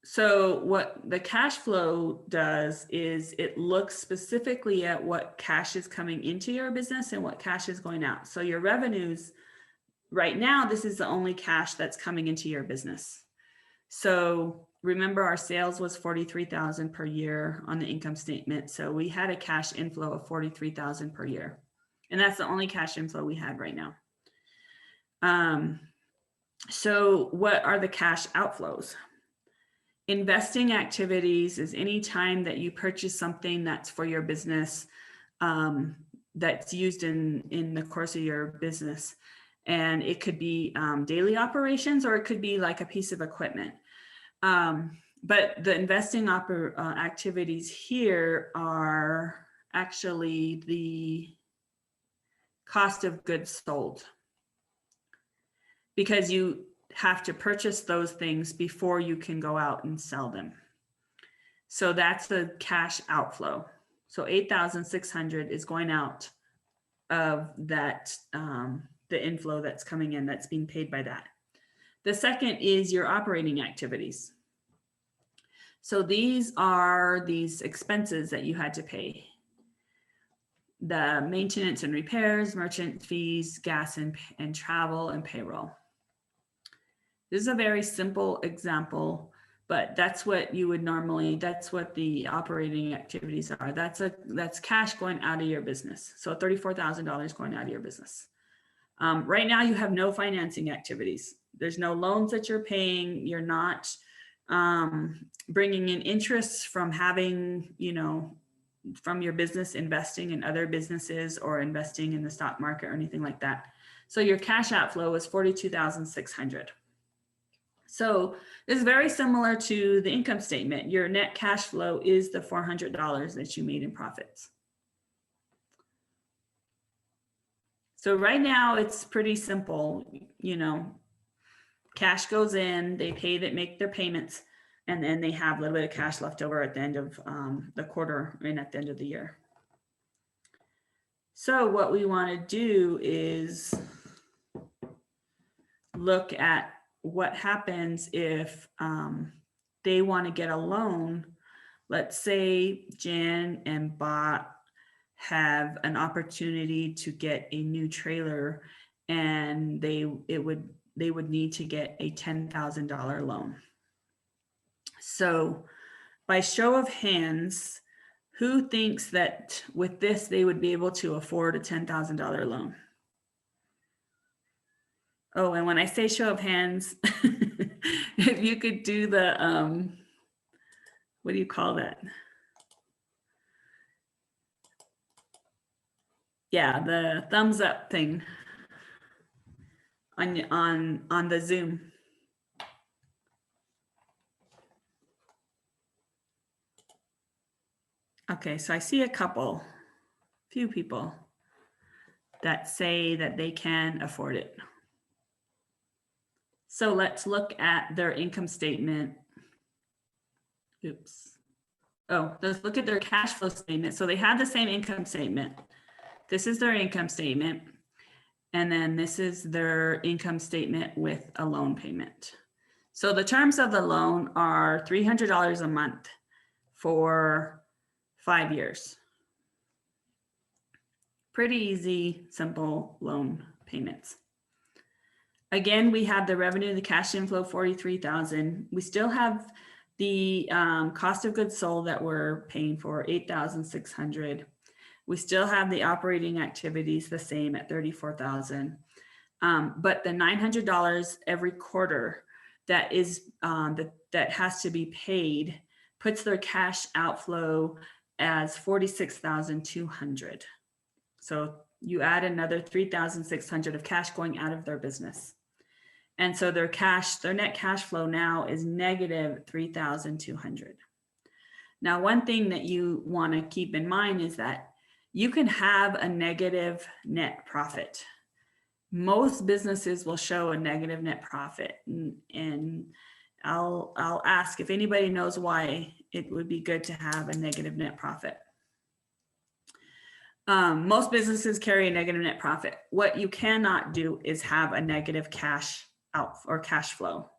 So what the cash flow does is it looks specifically at what cash is coming into your business and what cash is going out. So your revenues, right now, this is the only cash that's coming into your business. So remember, our sales was $43,000 per year on the income statement. So we had a cash inflow of $43,000 per year. And that's the only cash inflow we had right now. So what are the cash outflows? Investing activities is any time that you purchase something that's for your business, that's used in the course of your business. And it could be daily operations, or it could be like a piece of equipment. But the investing activities here are actually the cost of goods sold, because you have to purchase those things before you can go out and sell them. So that's a cash outflow. So $8,600 is going out of that, the inflow that's coming in, that's being paid by that. The second is your operating activities. So these are these expenses that you had to pay. The maintenance and repairs, merchant fees, gas and travel and payroll. This is a very simple example, but that's what you would normally, that's what the operating activities are. That's cash going out of your business. So $34,000 going out of your business. Right now you have no financing activities. There's no loans that you're paying. You're not bringing in interest from having, from your business investing in other businesses or investing in the stock market or anything like that. So your cash outflow is $42,600. So this is very similar to the income statement. Your net cash flow is the $400 that you made in profits. So right now it's pretty simple, cash goes in, they make their payments, and then they have a little bit of cash left over at the end of the quarter and at the end of the year. So what we want to do is look at what happens if they want to get a loan. Let's say Jen and Bot have an opportunity to get a new trailer, and they would need to get a $10,000 loan. So by show of hands, who thinks that with this they would be able to afford a $10,000 loan? Oh, and when I say show of hands, if you could do the, what do you call that? Yeah, the thumbs up thing on the Zoom. Okay, so I see a few people that say that they can afford it. So let's look at their income statement. Oops. Oh, let's look at their cash flow statement. So they have the same income statement. This is their income statement. And then this is their income statement with a loan payment. So the terms of the loan are $300 a month for 5 years. Pretty easy, simple loan payments. Again, we have the revenue, the cash inflow, 43,000. We still have the cost of goods sold that we're paying for, 8,600. We still have the operating activities the same at $34,000. But the $900 every quarter that is that has to be paid puts their cash outflow as $46,200. So you add another $3,600 of cash going out of their business. And so their net cash flow now is negative $3,200. Now, one thing that you want to keep in mind is that you can have a negative net profit. Most businesses will show a negative net profit, and I'll ask if anybody knows why it would be good to have a negative net profit. Most businesses carry a negative net profit. What you cannot do is have a negative cash out or cash flow.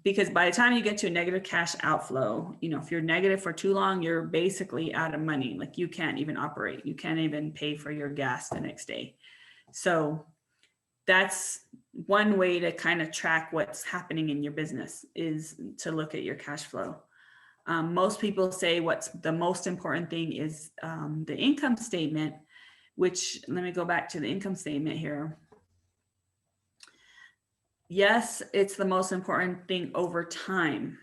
Because by the time you get to a negative cash outflow, if you're negative for too long, you're basically out of money. Like you can't even operate. You can't even pay for your gas the next day. So that's one way to kind of track what's happening in your business, is to look at your cash flow. Most people say what's the most important thing is the income statement, which, let me go back to the income statement here. Yes, it's the most important thing over time.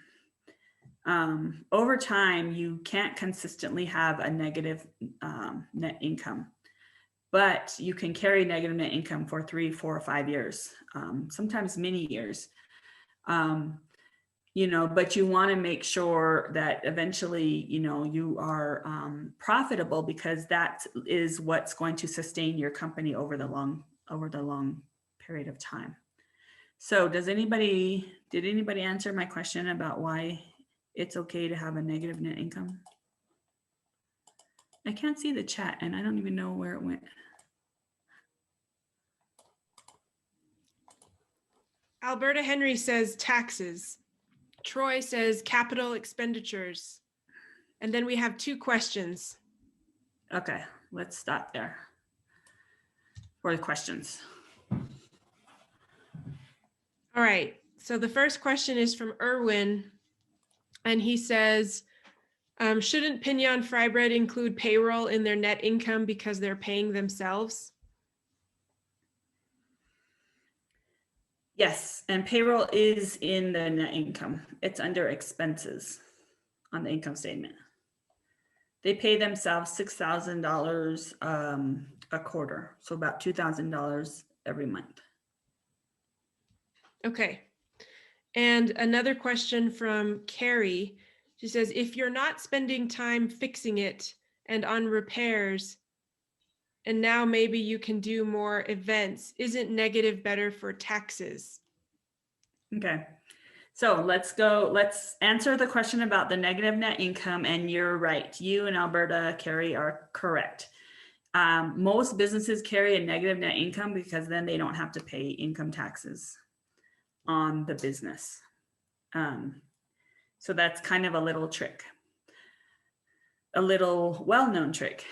Over time, you can't consistently have a negative net income, but you can carry negative net income for 3, 4, or 5 years, sometimes many years. But you want to make sure that eventually, you are profitable, because that is what's going to sustain your company over the long period of time. So did anybody answer my question about why it's okay to have a negative net income? I can't see the chat and I don't even know where it went. Alberta Henry says taxes. Troy says capital expenditures. And then we have 2 questions. Okay, let's stop there for the questions. All right, so the first question is from Erwin, and he says, shouldn't Pinion Fry Bread include payroll in their net income because they're paying themselves? Yes, and payroll is in the net income. It's under expenses on the income statement. They pay themselves $6,000 a quarter, so about $2,000 every month. Okay. And another question from Carrie. She says, if you're not spending time fixing it and on repairs, and now maybe you can do more events, isn't negative better for taxes? Okay. So let's answer the question about the negative net income. And you're right. You and Alberta, Carrie, are correct. Most businesses carry a negative net income because then they don't have to pay income taxes on the business. So that's kind of a little trick, a little well-known trick.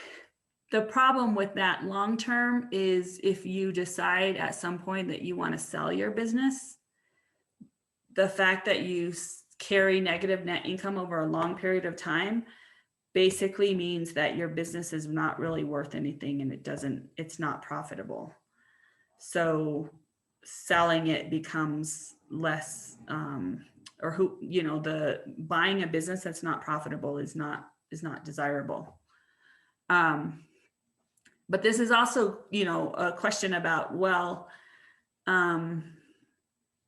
The problem with that long-term is if you decide at some point that you want to sell your business, the fact that you carry negative net income over a long period of time basically means that your business is not really worth anything and it's not profitable. So selling it becomes less, the buying a business that's not profitable is not desirable. But this is also, a question about,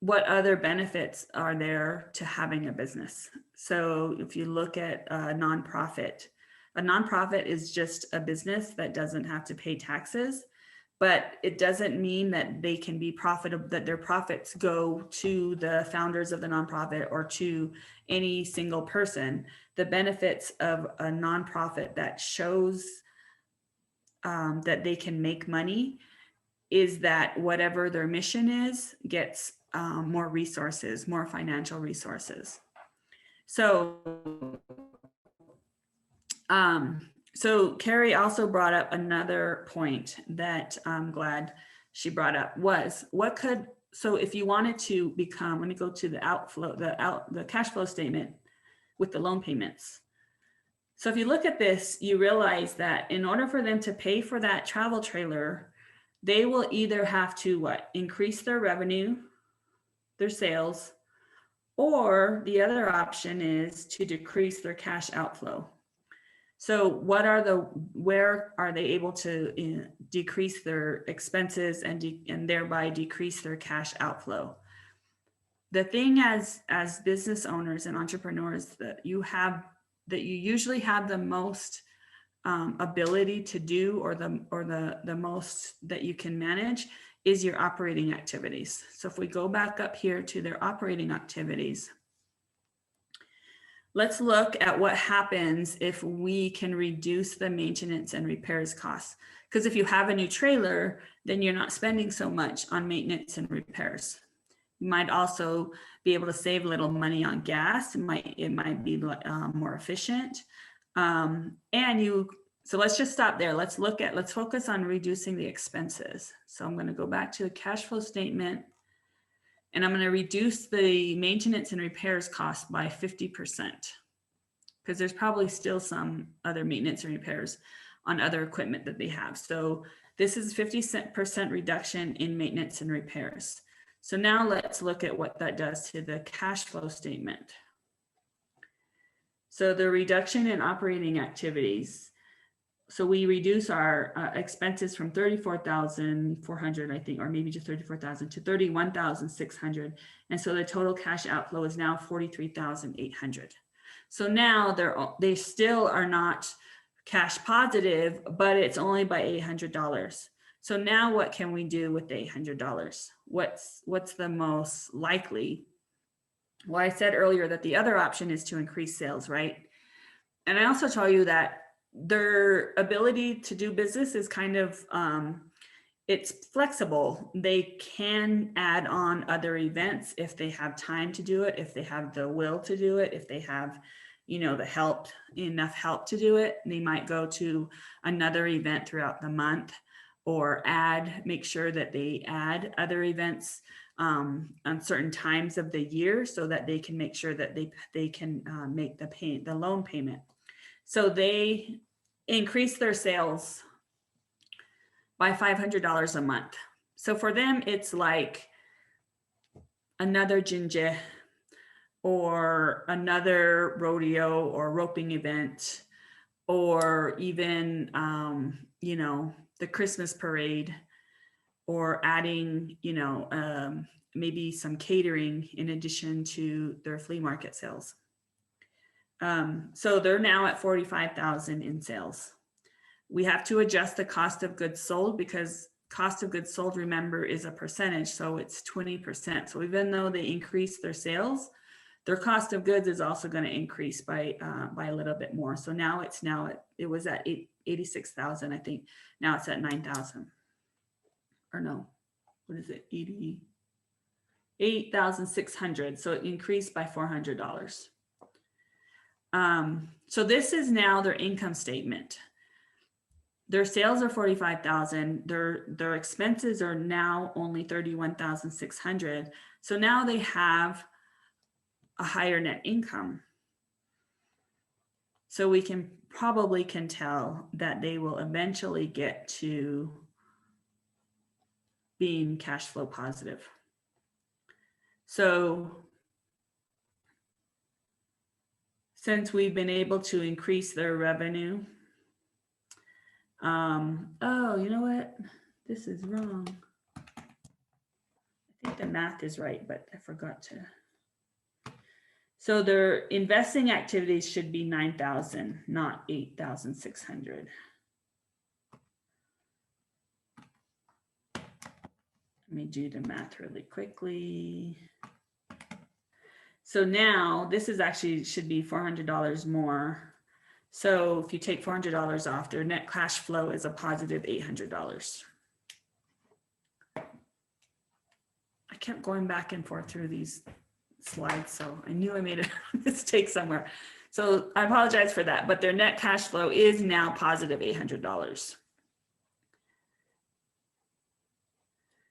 what other benefits are there to having a business? So if you look at a nonprofit is just a business that doesn't have to pay taxes, but it doesn't mean that they can be profitable, that their profits go to the founders of the nonprofit or to any single person. The benefits of a nonprofit that shows that they can make money is that whatever their mission is gets more resources, more financial resources. So Carrie also brought up another point that I'm glad she brought up was so if you wanted to become, let me go to the cash flow statement with the loan payments. So if you look at this, you realize that in order for them to pay for that travel trailer, they will either have to what? Increase their revenue, their sales, or the other option is to decrease their cash outflow. So where are they able to decrease their expenses and thereby decrease their cash outflow? The thing as business owners and entrepreneurs that you usually have the most ability to do, or the most that you can manage, is your operating activities. So if we go back up here to their operating activities, let's look at what happens if we can reduce the maintenance and repairs costs. Because if you have a new trailer, then you're not spending so much on maintenance and repairs. You might also be able to save a little money on gas. It might be more efficient. So let's just stop there. Let's focus on reducing the expenses. So I'm going to go back to the cash flow statement, and I'm going to reduce the maintenance and repairs cost by 50%, because there's probably still some other maintenance and repairs on other equipment that they have. So this is 50% reduction in maintenance and repairs. So now let's look at what that does to the cash flow statement. So the reduction in operating activities. So we reduce our expenses from 34,400, I think, or maybe just 34,000 to 31,600. And so the total cash outflow is now 43,800. So now they still are not cash positive, but it's only by $800. So now what can we do with the $800? What's the most likely? Well, I said earlier that the other option is to increase sales, right? And I also tell you that their ability to do business is kind of, it's flexible. They can add on other events if they have time to do it, if they have the will to do it, if they have, enough help to do it. They might go to another event throughout the month, or make sure that they add other events on certain times of the year, so that they can make sure that they can make the loan payment. So they increase their sales by $500 a month. So for them, it's like another jinja or another rodeo or roping event, or even, the Christmas parade, or adding, maybe some catering in addition to their flea market sales. So they're now at 45,000 in sales. We have to adjust the cost of goods sold, because cost of goods sold, remember, is a percentage. So it's 20%. So even though they increase their sales, their cost of goods is also going to increase by a little bit more. So now it was at 86,000, I think. Now it's at 9,000. Or no, what is it? 8,600. So it increased by $400. So this is now their income statement. Their sales are 45,000. Their expenses are now only 31,600. So now they have a higher net income. So we can tell that they will eventually get to being cash flow positive. So since we've been able to increase their revenue, oh, you know what? This is wrong. I think the math is right, but I forgot to. So their investing activities should be 9,000, not 8,600. Let me do the math really quickly. So now this is actually should be $400 more. So if you take $400 off, their net cash flow is a positive $800. I kept going back and forth through these slides, so I knew I made a mistake somewhere. So I apologize for that, but their net cash flow is now positive $800.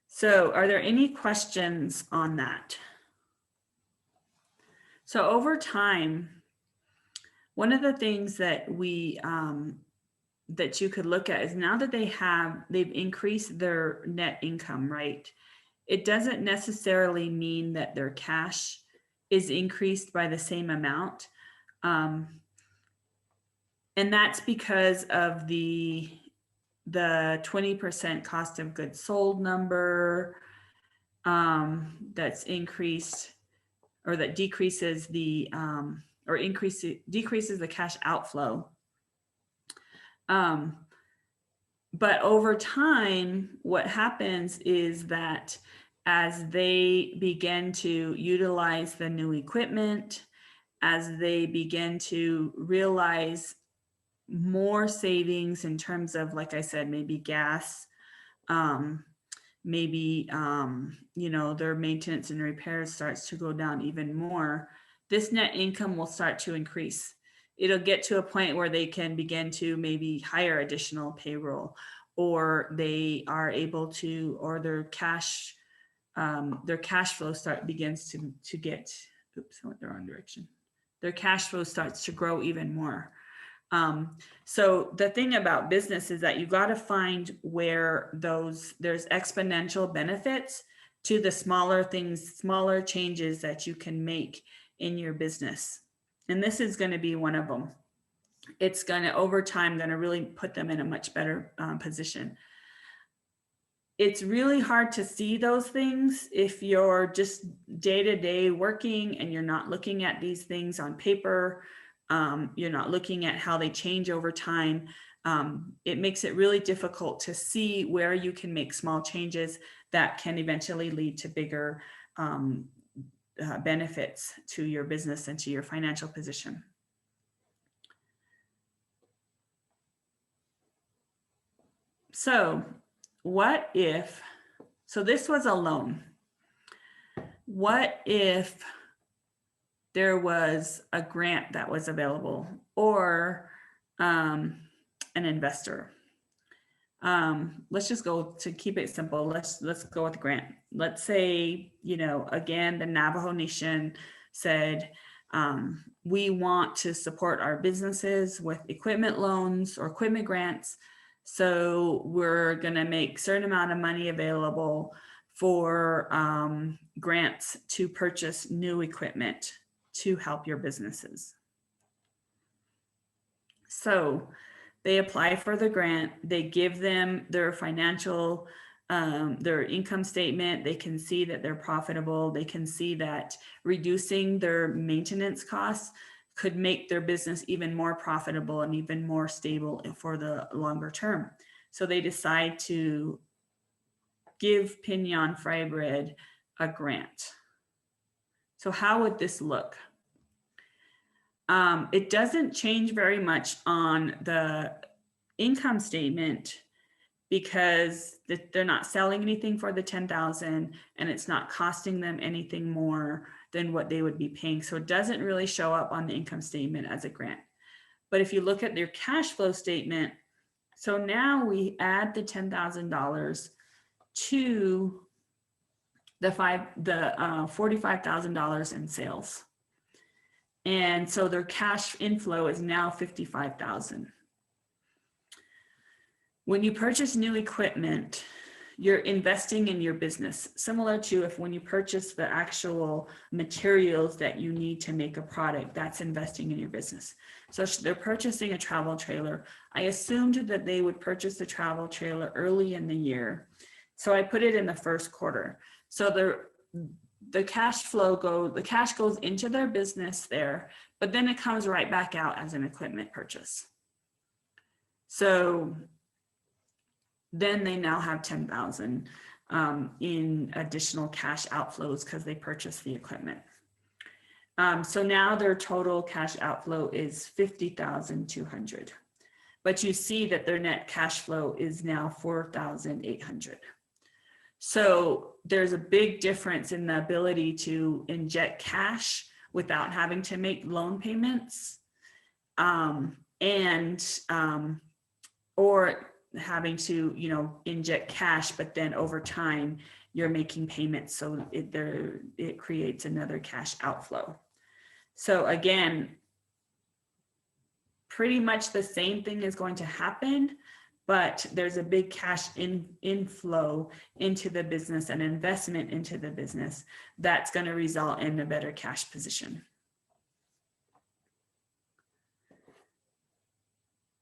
So are there any questions on that? So over time, One of the things that that you could look at is now that they've increased their net income, right? It doesn't necessarily mean that their cash is increased by the same amount. And that's because of the 20% cost of goods sold number that's increased, or that decreases the decreases the cash outflow. But over time, what happens is that as they begin to utilize the new equipment, as they begin to realize more savings in terms of, like I said, maybe gas, maybe, their maintenance and repairs starts to go down even more, this net income will start to increase. It'll get to a point where they can begin to maybe hire additional payroll, or they are able to, or their cash flow begins to get, oops, I went the wrong direction. Their cash flow starts to grow even more. So the thing about business is that you got to find where there's exponential benefits to the smaller things, smaller changes that you can make in your business. And this is going to be one of them. It's going to, over time, going to really put them in a much better position. It's really hard to see those things if you're just day-to-day working and you're not looking at these things on paper. You're not looking at how they change over time. It makes it really difficult to see where you can make small changes that can eventually lead to bigger benefits to your business and to your financial position. So this was a loan. What if there was a grant that was available, or an investor? Let's just go, to keep it simple, let's go with the grant. Let's say, again, the Navajo Nation said, we want to support our businesses with equipment loans or equipment grants. So we're going to make a certain amount of money available for grants to purchase new equipment to help your businesses. So they apply for the grant, they give them their financial, their income statement. They can see that they're profitable. They can see that reducing their maintenance costs could make their business even more profitable and even more stable for the longer term. So they decide to give Pinion Fry Bread a grant. So how would this look? It doesn't change very much on the income statement because they're not selling anything for the $10,000, and it's not costing them anything more than what they would be paying. So it doesn't really show up on the income statement as a grant. But if you look at their cash flow statement, so now we add the $10,000 to the $45,000 in sales. And so their cash inflow is now $55,000. When you purchase new equipment, you're investing in your business, similar to when you purchase the actual materials that you need to make a product, that's investing in your business. So they're purchasing a travel trailer. I assumed that they would purchase the travel trailer early in the year. So I put it in the first quarter. So the cash goes into their business there, but then it comes right back out as an equipment purchase. So then they now have $10,000 in additional cash outflows because they purchased the equipment. So now their total cash outflow is $50,200. But you see that their net cash flow is now $4,800. So there's a big difference in the ability to inject cash without having to make loan payments, or having to, inject cash, but then over time you're making payments. So it creates another cash outflow. So again, pretty much the same thing is going to happen, but there's a big cash inflow into the business and investment into the business that's going to result in a better cash position.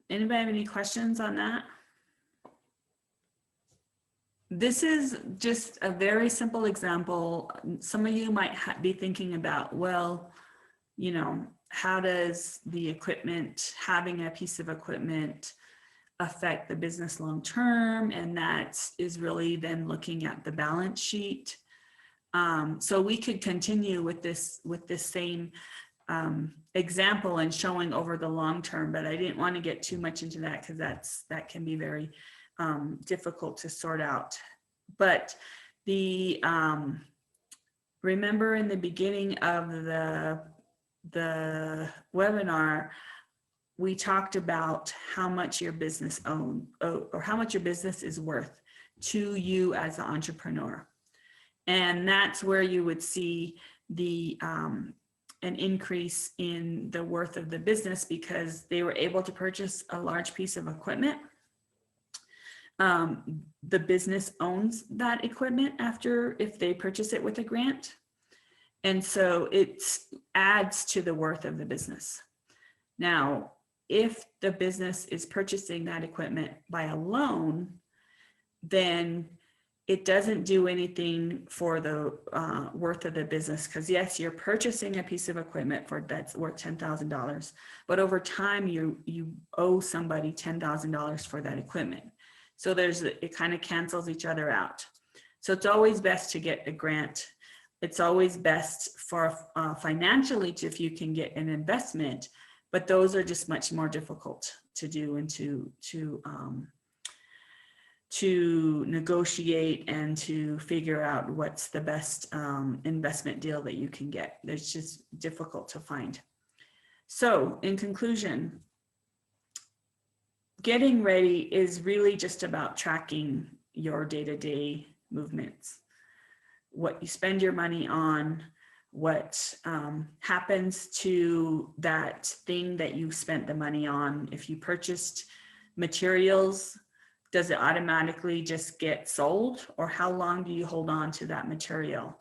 Anybody have any questions on that? This is just a very simple example. Some of you might be thinking about, well, you know, how does the equipment, having a piece of equipment, affect the business long term? And that is really then looking at the balance sheet. So we could continue with this same example and showing over the long term, but I didn't want to get too much into that because that can be very difficult to sort out. But the remember in the beginning of the webinar, we talked about how much your business or how much your business is worth to you as an entrepreneur. And that's where you would see the an increase in the worth of the business because they were able to purchase a large piece of equipment. The business owns that equipment if they purchase it with a grant. And so it adds to the worth of the business. Now, if the business is purchasing that equipment by a loan, then it doesn't do anything for the worth of the business, because yes, you're purchasing a piece of equipment that's worth $10,000, but over time you owe somebody $10,000 for that equipment. So it kind of cancels each other out. So it's always best to get a grant. It's always best for financially if you can get an investment, but those are just much more difficult to do and to negotiate and to figure out what's the best investment deal that you can get. It's just difficult to find. So in conclusion, getting ready is really just about tracking your day-to-day movements, what you spend your money on, what happens to that thing that you spent the money on. If you purchased materials, does it automatically just get sold, or how long do you hold on to that material?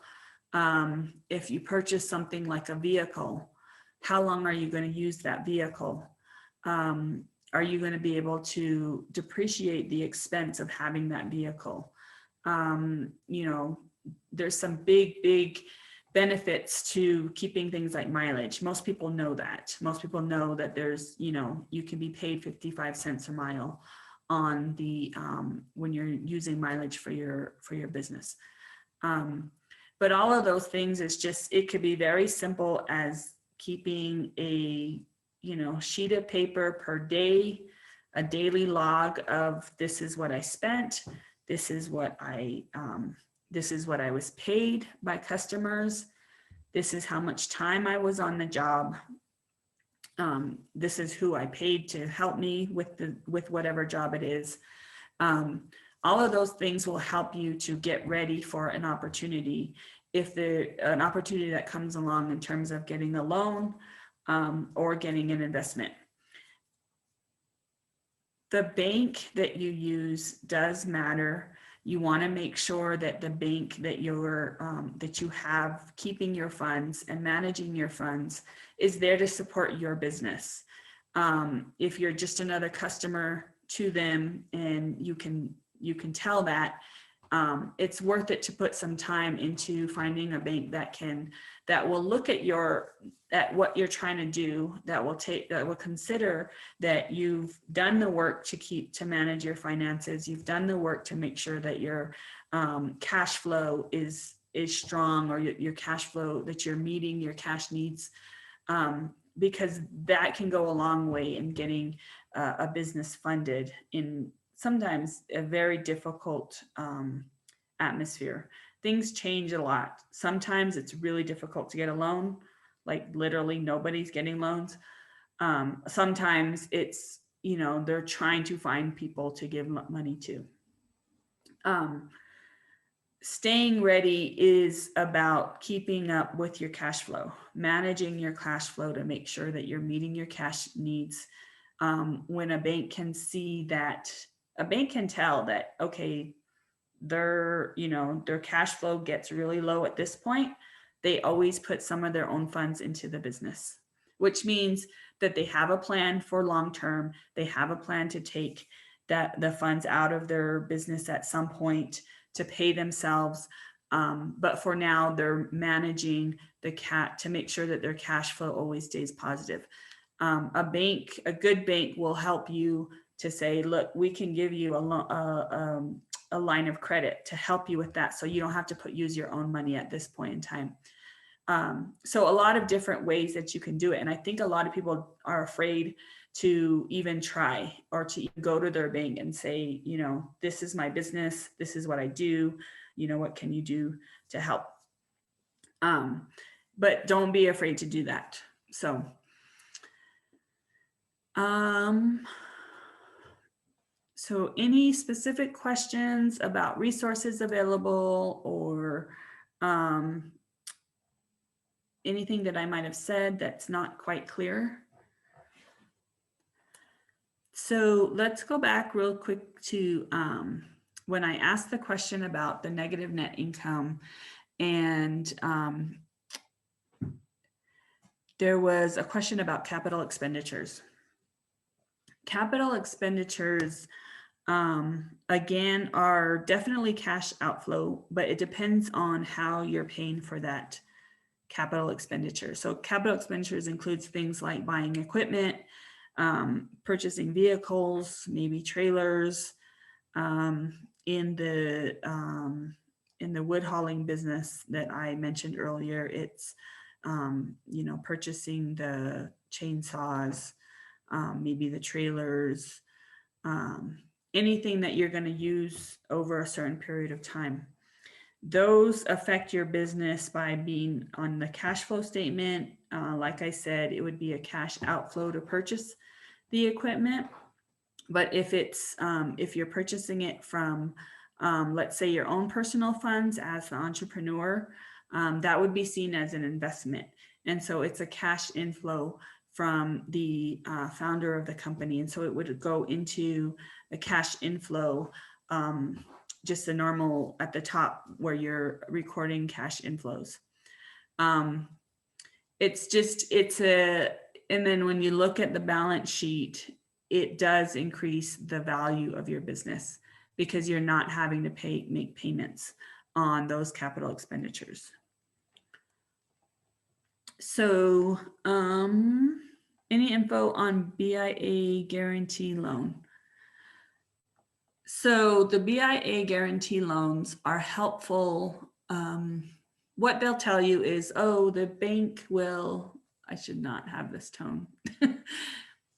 If you purchase something like a vehicle, how long are you going to use that vehicle? Are you going to be able to depreciate the expense of having that vehicle? You know, there's some big benefits to keeping things like mileage. Most people know that. Most people know that there's, you know, you can be paid 55 cents a mile on the when you're using mileage for your business. But all of those things is just, it could be very simple as keeping a, you know, sheet of paper per day, a daily log of this is what I spent, this is what I was paid by customers, this is how much time I was on the job, this is who I paid to help me with whatever job it is. All of those things will help you to get ready for an opportunity. If an opportunity that comes along in terms of getting a loan or getting an investment. The bank that you use does matter. You want to make sure that the bank that you have keeping your funds and managing your funds is there to support your business. If you're just another customer to them and you can tell that, it's worth it to put some time into finding a bank that will look at what you're trying to do, that will consider that you've done the work to manage your finances, you've done the work to make sure that your cash flow is strong, or your cash flow, that you're meeting your cash needs, because that can go a long way in getting a business funded in sometimes a very difficult atmosphere. Things change a lot. Sometimes it's really difficult to get a loan, like literally nobody's getting loans. Sometimes it's, you know, they're trying to find people to give money to. Staying ready is about keeping up with your cash flow, managing your cash flow to make sure that you're meeting your cash needs when a bank can see that, a bank can tell that, okay, their cash flow gets really low at this point, they always put some of their own funds into the business, which means that they have a plan for long term. They have a plan to take the funds out of their business at some point to pay themselves. But for now, they're managing to make sure that their cash flow always stays positive. A good bank will help you to say, look, we can give you a line of credit to help you with that, so you don't have to use your own money at this point in time. So a lot of different ways that you can do it. And I think a lot of people are afraid to even try, or to go to their bank and say, this is my business, this is what I do, what can you do to help? But don't be afraid to do that. So, so any specific questions about resources available, or anything that I might have said that's not quite clear? So let's go back real quick to when I asked the question about the negative net income, and there was a question about capital expenditures. Capital expenditures, again, are definitely cash outflow, but it depends on how you're paying for that capital expenditure. So capital expenditures includes things like buying equipment, purchasing vehicles, maybe trailers. In the wood hauling business that I mentioned earlier, it's purchasing the chainsaws, maybe the trailers, anything that you're going to use over a certain period of time. Those affect your business by being on the cash flow statement. Like I said, it would be a cash outflow to purchase the equipment. But if you're purchasing it from, let's say, your own personal funds as the entrepreneur, that would be seen as an investment. And so it's a cash inflow from the founder of the company. And so it would go into a cash inflow, just the normal at the top where you're recording cash inflows. And then when you look at the balance sheet, it does increase the value of your business because you're not having to make payments on those capital expenditures. So, any info on BIA guarantee loan? So the BIA guarantee loans are helpful. What they'll tell you is, the bank will, I should not have this tone.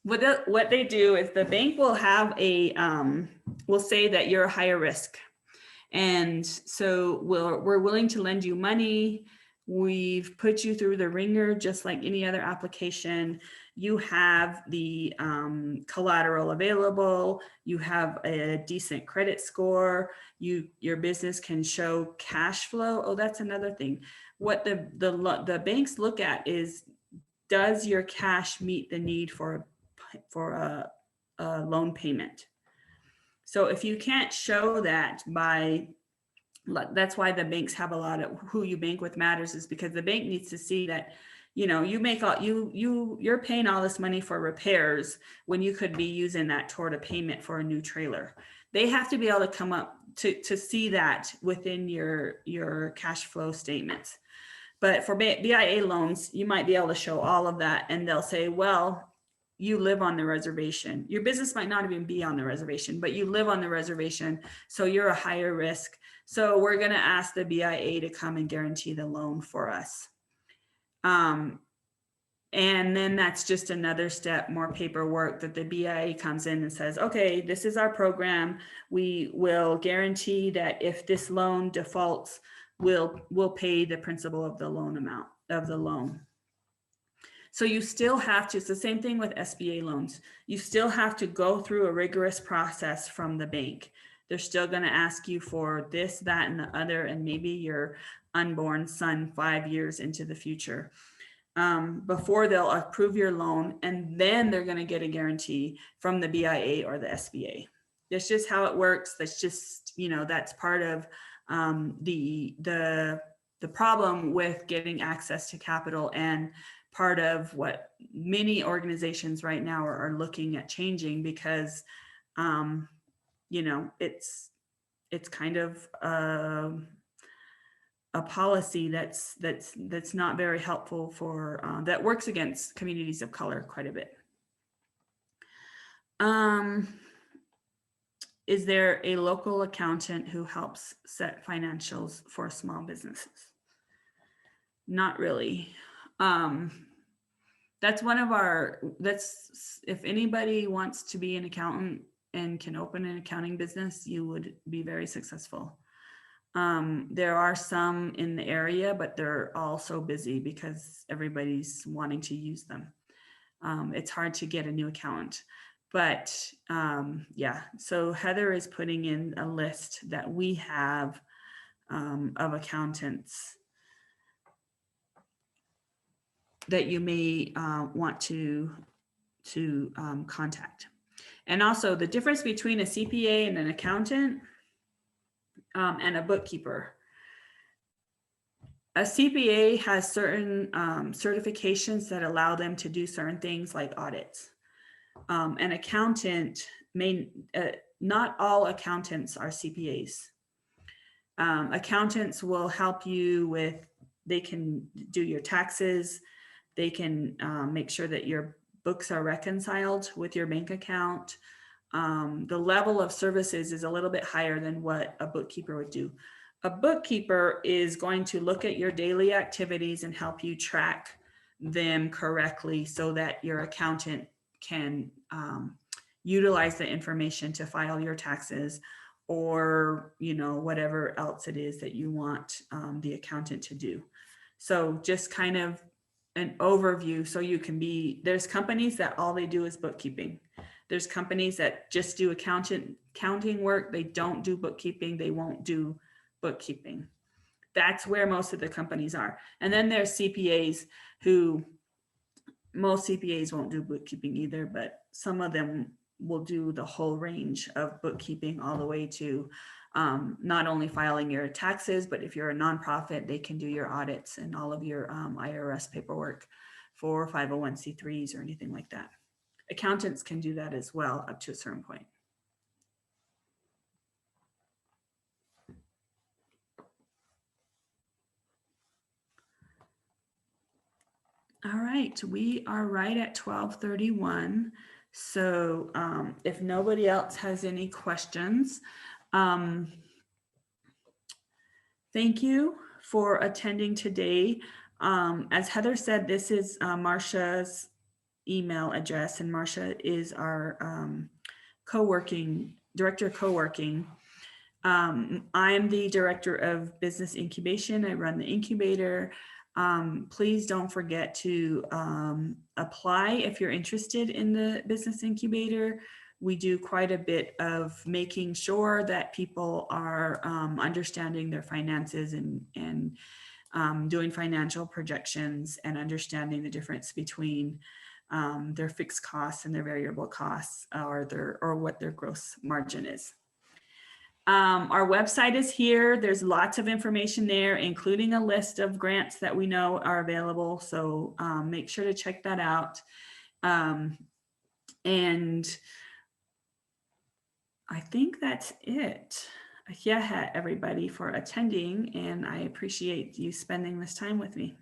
What they do is the bank will have will say that you're a higher risk. And so we're willing to lend you money. We've put you through the ringer, just like any other application. You have the collateral available. You have a decent credit score. Your business can show cash flow. Oh, that's another thing. What the banks look at is, does your cash meet the need for a loan payment? So if you can't show that that's why the banks have a lot of, who you bank with matters, is because the bank needs to see that, you're paying all this money for repairs when you could be using that toward a payment for a new trailer. They have to be able to come up to see that within your cash flow statements. But for BIA loans, you might be able to show all of that, and they'll say, well, you live on the reservation. Your business might not even be on the reservation, but you live on the reservation, so you're a higher risk. So we're going to ask the BIA to come and guarantee the loan for us. And then that's just another step, more paperwork, that the BIA comes in and says, okay, this is our program. We will guarantee that if this loan defaults, we'll pay the principal of the loan amount of the loan. So you still have to, it's the same thing with SBA loans. You still have to go through a rigorous process from the bank. They're still going to ask you for this, that, and the other, and maybe your unborn son 5 years into the future. before they'll approve your loan, and then they're going to get a guarantee from the BIA or the SBA. That's just how it works. That's just, that's part of the problem with getting access to capital, and part of what many organizations right now are looking at changing, because it's kind of a policy that's not very helpful for that works against communities of color quite a bit. Is there a local accountant who helps set financials for small businesses? Not really. That's one of our, if anybody wants to be an accountant and can open an accounting business, you would be very successful. There are some in the area, but they're all so busy because everybody's wanting to use them. It's hard to get a new accountant. But yeah, so Heather is putting in a list that we have of accountants that you may want to contact. And also the difference between a CPA and an accountant and a bookkeeper. A CPA has certain certifications that allow them to do certain things like audits. An accountant not all accountants are CPAs. Accountants will help you with, they can do your taxes, they can make sure that your books are reconciled with your bank account. The level of services is a little bit higher than what a bookkeeper would do. A bookkeeper is going to look at your daily activities and help you track them correctly so that your accountant can utilize the information to file your taxes, or whatever else it is that you want the accountant to do. So just kind of an overview, so you can be, there's companies that all they do is bookkeeping. There's companies that just do accounting work. They don't do bookkeeping. They won't do bookkeeping. That's where most of the companies are. And then there's CPAs who, most CPAs won't do bookkeeping either, but some of them will do the whole range of bookkeeping, all the way to not only filing your taxes, but if you're a nonprofit, they can do your audits and all of your IRS paperwork for 501c3s or anything like that. Accountants can do that as well up to a certain point. All right, we are right at 12:31. So if nobody else has any questions, thank you for attending today. As Heather said, this is Marcia's email address, and Marcia is our director of co-working. I'm the director of business incubation. I run the incubator. Please don't forget to apply if you're interested in the business incubator. We do quite a bit of making sure that people are understanding their finances and doing financial projections and understanding the difference between their fixed costs and their variable costs, or what their gross margin is. Our website is here. There's lots of information there, including a list of grants that we know are available. So make sure to check that out. And I think that's it. Yeah, everybody, for attending, and I appreciate you spending this time with me.